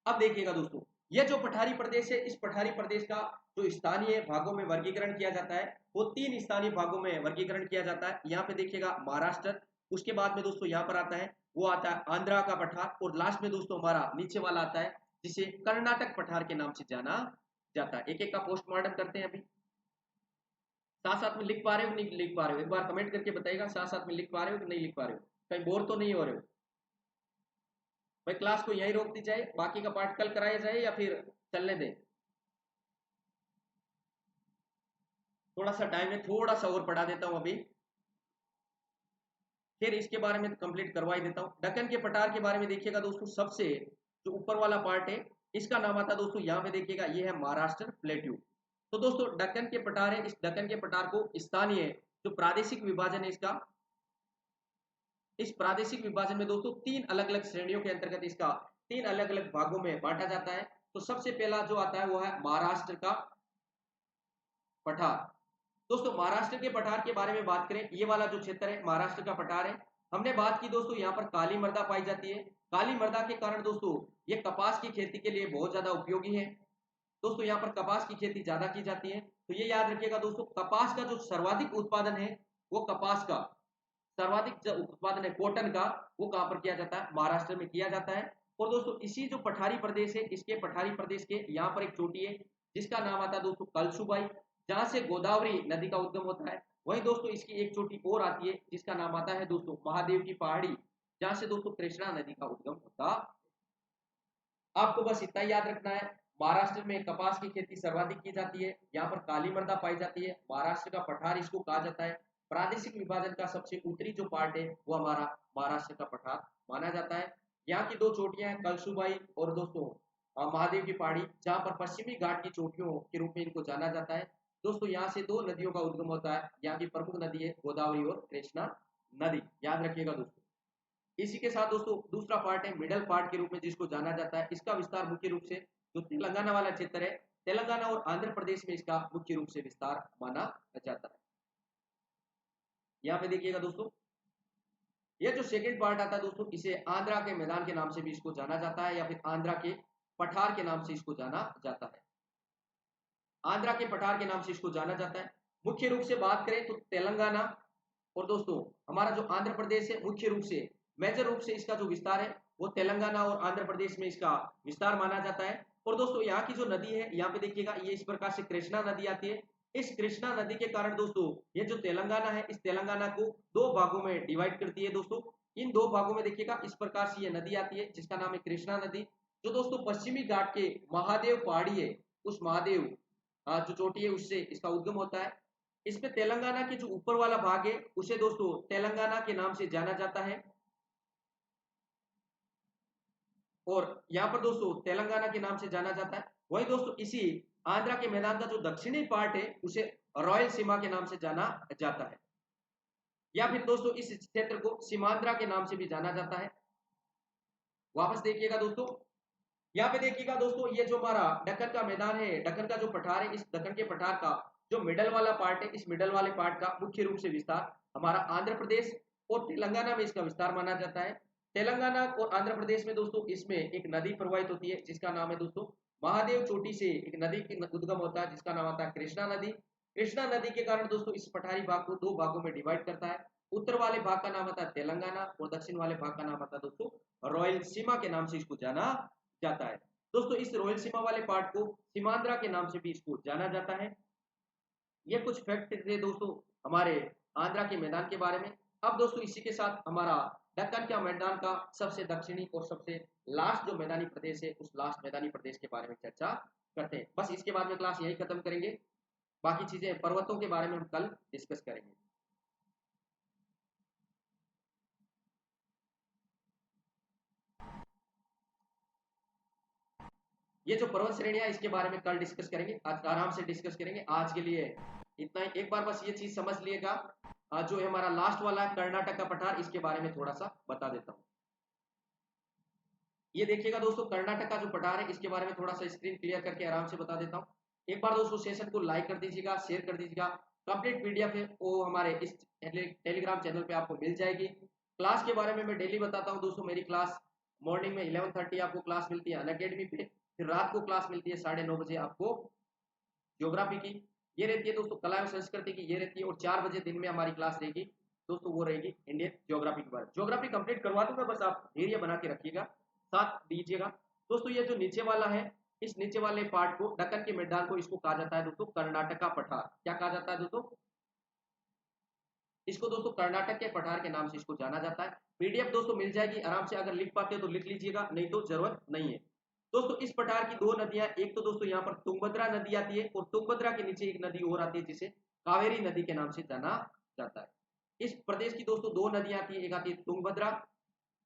S1: अब देखिएगा दोस्तों यह जो पठारी प्रदेश है, इस पठारी प्रदेश का जो स्थानीय भागों में वर्गीकरण किया जाता है वो 3 स्थानीय भागों में वर्गीकरण किया जाता है। यहाँ पे देखिएगा महाराष्ट्र, उसके बाद में दोस्तों यहाँ पर आता है वो आता है आंध्रा का पठार, और लास्ट में दोस्तों हमारा नीचे वाला आता है जिसे कर्नाटक पठार के नाम से जाना जाता है। एक एक का पोस्टमार्टम करते हैं। अभी साथ साथ में लिख पा रहे हो नहीं लिख पा रहे हो, एक बार कमेंट करके बताइएगा साथ साथ में लिख पा रहे हो कि नहीं लिख पा रहे हो, कहीं बोर तो नहीं हो रहे हो। भाई क्लास को यहीं रोक दी जाए, बाकी का पार्ट कल कराया जाए या फिर चलने दें? थोड़ा सा टाइम है, थोड़ा सा और पढ़ा देता हूं अभी, फिर इसके बारे में कंप्लीट करवा ही देता हूं। दक्कन के पठार के बारे में देखिएगा दोस्तों, सबसे जो ऊपर वाला पार्ट है इसका नाम आता है दोस्तों, यहाँ पे देखिएगा ये है महाराष्ट्र प्लेट्यू। तो दोस्तों दक्कन के पठार है, इस दक्कन के पठार को स्थानीय जो प्रादेशिक विभाजन है इसका, इस प्रादेशिक विभाजन में दोस्तों 3 अलग अलग श्रेणियों के अंतर्गत इसका 3 अलग अलग भागों में बांटा जाता है। तो सबसे पहला जो आता है वो है महाराष्ट्र का पठार। दोस्तों महाराष्ट्र के पठार के बारे में बात करें, ये वाला जो क्षेत्र है महाराष्ट्र का पठार है। हमने बात की दोस्तों यहाँ पर काली मृदा पाई जाती है। काली मृदा के कारण दोस्तों ये कपास की खेती के लिए बहुत ज्यादा उपयोगी है। दोस्तों यहाँ पर कपास की खेती ज्यादा की जाती है। तो ये याद रखिएगा दोस्तों, कपास का जो सर्वाधिक उत्पादन है वो कपास का सर्वाधिक जो उत्पादन है कॉटन का, वो कहां पर किया जाता है? महाराष्ट्र में किया जाता है। और दोस्तों इसी जो पठारी प्रदेश है, इसके पठारी प्रदेश के यहाँ पर एक चोटी है जिसका नाम आता है दोस्तों कलसुबाई, जहां से गोदावरी नदी का उद्गम होता है। वहीं दोस्तों इसकी एक चोटी और आती है जिसका नाम आता है दोस्तों महादेव की पहाड़ी, जहां से दोस्तों कृष्णा नदी का उद्गम होता। आपको बस इतना याद रखना है, महाराष्ट्र में कपास की खेती सर्वाधिक की जाती है, यहाँ पर काली मृदा पाई जाती है, महाराष्ट्र का पठार इसको कहा जाता है। प्रादेशिक विभाजन का सबसे उत्तरी जो पार्ट है वो हमारा महाराष्ट्र का पठार माना जाता है। यहाँ की दो चोटियां हैं, कलसुबाई और दोस्तों महादेव की पहाड़ी, जहाँ पर पश्चिमी घाट की चोटियों के रूप में इनको जाना जाता है। दोस्तों यहाँ से दो नदियों का उद्गम होता है, यहाँ की प्रमुख नदी है गोदावरी और कृष्णा नदी, याद रखिएगा दोस्तों। इसी के साथ दोस्तों दूसरा पार्ट है मिडल पार्ट के रूप में जिसको जाना जाता है। इसका विस्तार मुख्य रूप से जो तेलंगाना वाला क्षेत्र है, तेलंगाना और आंध्र प्रदेश में इसका मुख्य रूप से विस्तार माना जाता है। यहाँ पे देखिएगा दोस्तों, ये जो सेकंड पार्ट आता है दोस्तों, इसे आंध्रा के मैदान के नाम से भी इसको जाना जाता है, या फिर आंध्रा के पठार के नाम से इसको जाना जाता है। आंध्रा के पठार के नाम से इसको जाना जाता है। मुख्य रूप से बात करें तो तेलंगाना और दोस्तों हमारा जो आंध्र प्रदेश है, मुख्य रूप से मेजर रूप से इसका जो विस्तार है वो तेलंगाना और आंध्र प्रदेश में इसका विस्तार माना जाता है। और दोस्तों यहाँ की जो नदी है, यहाँ पे देखिएगा ये इस प्रकार से कृष्णा नदी आती है। इस कृष्णा नदी के कारण दोस्तों ये जो तेलंगाना है, इस तेलंगाना को दो भागों में डिवाइड करती है दोस्तों। इन दो भागों में देखिएगा इस प्रकार से ये नदी आती है जिसका नाम है कृष्णा नदी, जो दोस्तों पश्चिमी घाट के महादेव पहाड़ी है, उस महादेव जो चोटी है उससे इसका उद्गम होता है। इसमें तेलंगाना के जो ऊपर वाला भाग है उसे दोस्तों तेलंगाना के नाम से जाना जाता है। और यहाँ पर दोस्तों तेलंगाना के नाम से जाना जाता है। वही दोस्तों इसी आंध्रा के मैदान का जो दक्षिणी पार्ट है उसे रॉयल सीमा के नाम से जाना जाता है, या फिर दोस्तों इस क्षेत्र को सीमांध्रा के नाम से भी जाना जाता है। वापस देखिएगा दोस्तों, यहाँ पे देखिएगा दोस्तों, ये जो हमारा दक्कन का मैदान है, दक्कन का जो पठार है, इस दक्कन के पठार का जो मिडल वाला पार्ट है, इस मिडल वाले पार्ट का मुख्य रूप से विस्तार हमारा आंध्र प्रदेश और तेलंगाना में इसका विस्तार माना जाता है। तेलंगाना और आंध्र प्रदेश में दोस्तों इसमें एक नदी प्रवाहित होती है जिसका नाम है दोस्तों महादेव चोटी से एक नदी की उद्गम होता है जिसका नाम आता है कृष्णा नदी। कृष्णा नदी के कारण दोस्तों इस पठारी भाग को दो भागों में डिवाइड करता है। उत्तर वाले भाग का नाम आता है तेलंगाना और दक्षिण वाले भाग का नाम आता है दोस्तों रॉयल सीमा के नाम से इसको जाना जाता है। दोस्तों इस रॉयल सीमा वाले पार्ट को सीमांध्रा के नाम से भी इसको जाना जाता है। ये कुछ फैक्ट थे दोस्तों हमारे आंध्रा के मैदान के बारे में। अब दोस्तों इसी के साथ हमारा दक्कन का मैदान का सबसे दक्षिणी और सबसे लास्ट जो मैदानी प्रदेश है उस लास्ट मैदानी प्रदेश के बारे में चर्चा करते हैं। बस इसके बाद में क्लास यही खत्म करेंगे, बाकी चीजें पर्वतों के बारे में हम कल डिस्कस करेंगे। ये जो पर्वत श्रेणियां इसके बारे में कल डिस्कस करेंगे, आज आराम से डिस्कस करेंगे। आज के लिए इतना ही। एक बार बस ये चीज समझ लिएगा, जो है हमारा लास्ट वाला कर्नाटक का पठार, इसके बारे में थोड़ा सा बता देता हूँ। ये देखिएगा दोस्तों कर्नाटक का जो पठार है इसके बारे में थोड़ा सा स्क्रीन क्लियर करके आराम से बता देता हूँ। एक बार दोस्तों सेशन को लाइक कर दीजिएगा, शेयर कर दीजिएगा। कंप्लीट पीडीएफ है वो हमारे इस टेलीग्राम चैनल पे आपको मिल जाएगी। क्लास के बारे में मैं डेली बताता हूँ दोस्तों। मेरी क्लास मॉर्निंग में 11:30 आपको क्लास मिलती है अनअकैडमी पे, फिर रात को क्लास मिलती है 9:30 बजे आपको ज्योग्राफी की, ये रहती है दोस्तों कला एवं संस्कृति की, ये रहती है। और 4 बजे दिन में हमारी क्लास रहेगी दोस्तों, वो रहेगी इंडियन ज्योग्राफी के बारे में। ज्योग्राफी कंप्लीट करवा दूंगा, बस आप धैर्य बना के रखिएगा, साथ दीजिएगा दोस्तों। ये जो नीचे वाला है, इस नीचे वाले पार्ट को दक्कन के मैदान को इसको कहा जाता है दोस्तों कर्नाटक का पठार। क्या कहा जाता है दोस्तों? इसको दोस्तों कर्नाटक के पठार के नाम से इसको जाना जाता है। पीडीएफ दोस्तों मिल जाएगी आराम से, अगर लिख पाते हो तो लिख लीजिएगा, नहीं तो जरूरत नहीं है दोस्तों। इस पठार की दो नदियां, एक तो दोस्तों यहाँ पर तुंगभद्रा नदी आती है और तुंगभद्रा के नीचे एक नदी और आती है जिसे कावेरी नदी के नाम से जाना जाता है। इस प्रदेश की दोस्तों दो नदियां आती है, एक आती है तुंगभद्रा,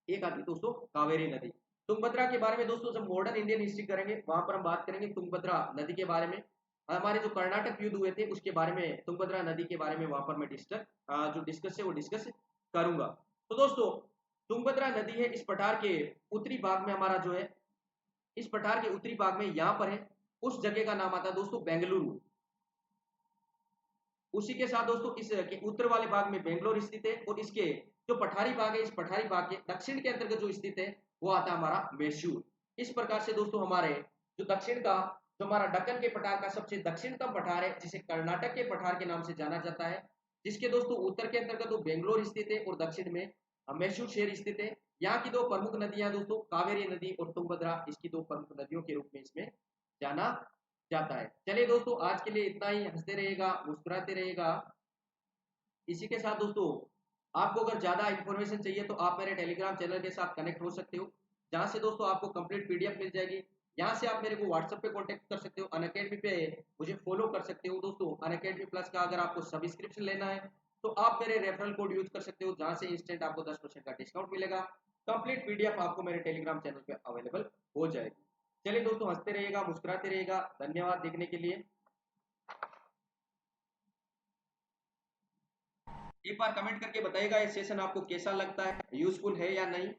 S1: एक आती है दोस्तों कावेरी नदी। तुंगभद्रा के बारे में दोस्तों जब मॉडर्न इंडियन हिस्ट्री करेंगे वहां पर हम बात करेंगे तुंगभद्रा नदी के बारे में। हमारे जो कर्नाटक युद्ध हुए थे उसके बारे में, तुंगभद्रा नदी के बारे में वहां पर मैं डिस्कस है वो डिस्कस करूंगा। तो दोस्तों तुंगभद्रा नदी है, इस पठार के उत्तरी भाग में हमारा जो है, इस पठार के उत्तरी भाग में यहाँ पर है, उस जगह का नाम आता है दोस्तों बेंगलुरु। उसी के साथ दोस्तों इस के उत्तर वाले भाग में बेंगलोर स्थित है, और इसके जो पठारी भाग है, इस पठारी भाग के दक्षिण के अंतर्गत जो स्थित है वो आता है हमारा मैसूर। इस प्रकार से दोस्तों हमारे जो दक्षिण का, जो हमारा दक्कन के पठार का सबसे दक्षिणतम पठार है जिसे कर्नाटक के पठार के नाम से जाना जाता है, जिसके दोस्तों उत्तर के अंतर्गत तो बेंगलोर स्थित है और दक्षिण में मैसूर शहर स्थित है। यहाँ की दो प्रमुख नदियां दोस्तों कावेरी नदी और तुंगभद्रा, इसकी दो प्रमुख नदियों के रूप में इसमें जाना जाता है। चलिए दोस्तों आज के लिए इतना ही। हंसते रहेगा, मुस्कुराते रहेगा। इसी के साथ दोस्तों आपको अगर ज्यादा इंफॉर्मेशन चाहिए तो आप मेरे टेलीग्राम चैनल के साथ कनेक्ट हो सकते हो, जहां से दोस्तों आपको कंप्लीट पीडीएफ मिल जाएगी। यहाँ से आप मेरे को व्हाट्सएप पे कांटेक्ट कर सकते हो, अनअकैडमी पे मुझे फॉलो कर सकते हो दोस्तों। अनअकैडमी प्लस का अगर आपको सब्सक्रिप्शन लेना है तो आप मेरे रेफरल कोड यूज कर सकते हो, जहां से इंस्टेंट आपको 10% का डिस्काउंट मिलेगा। कंप्लीट पीडीएफ आपको मेरे टेलीग्राम चैनल पे अवेलेबल हो जाएगी। चलिए दोस्तों हंसते रहेगा, मुस्कुराते रहेगा। धन्यवाद देखने के लिए। एक बार कमेंट करके बताइएगा ये सेशन आपको कैसा लगता है, यूजफुल है या नहीं।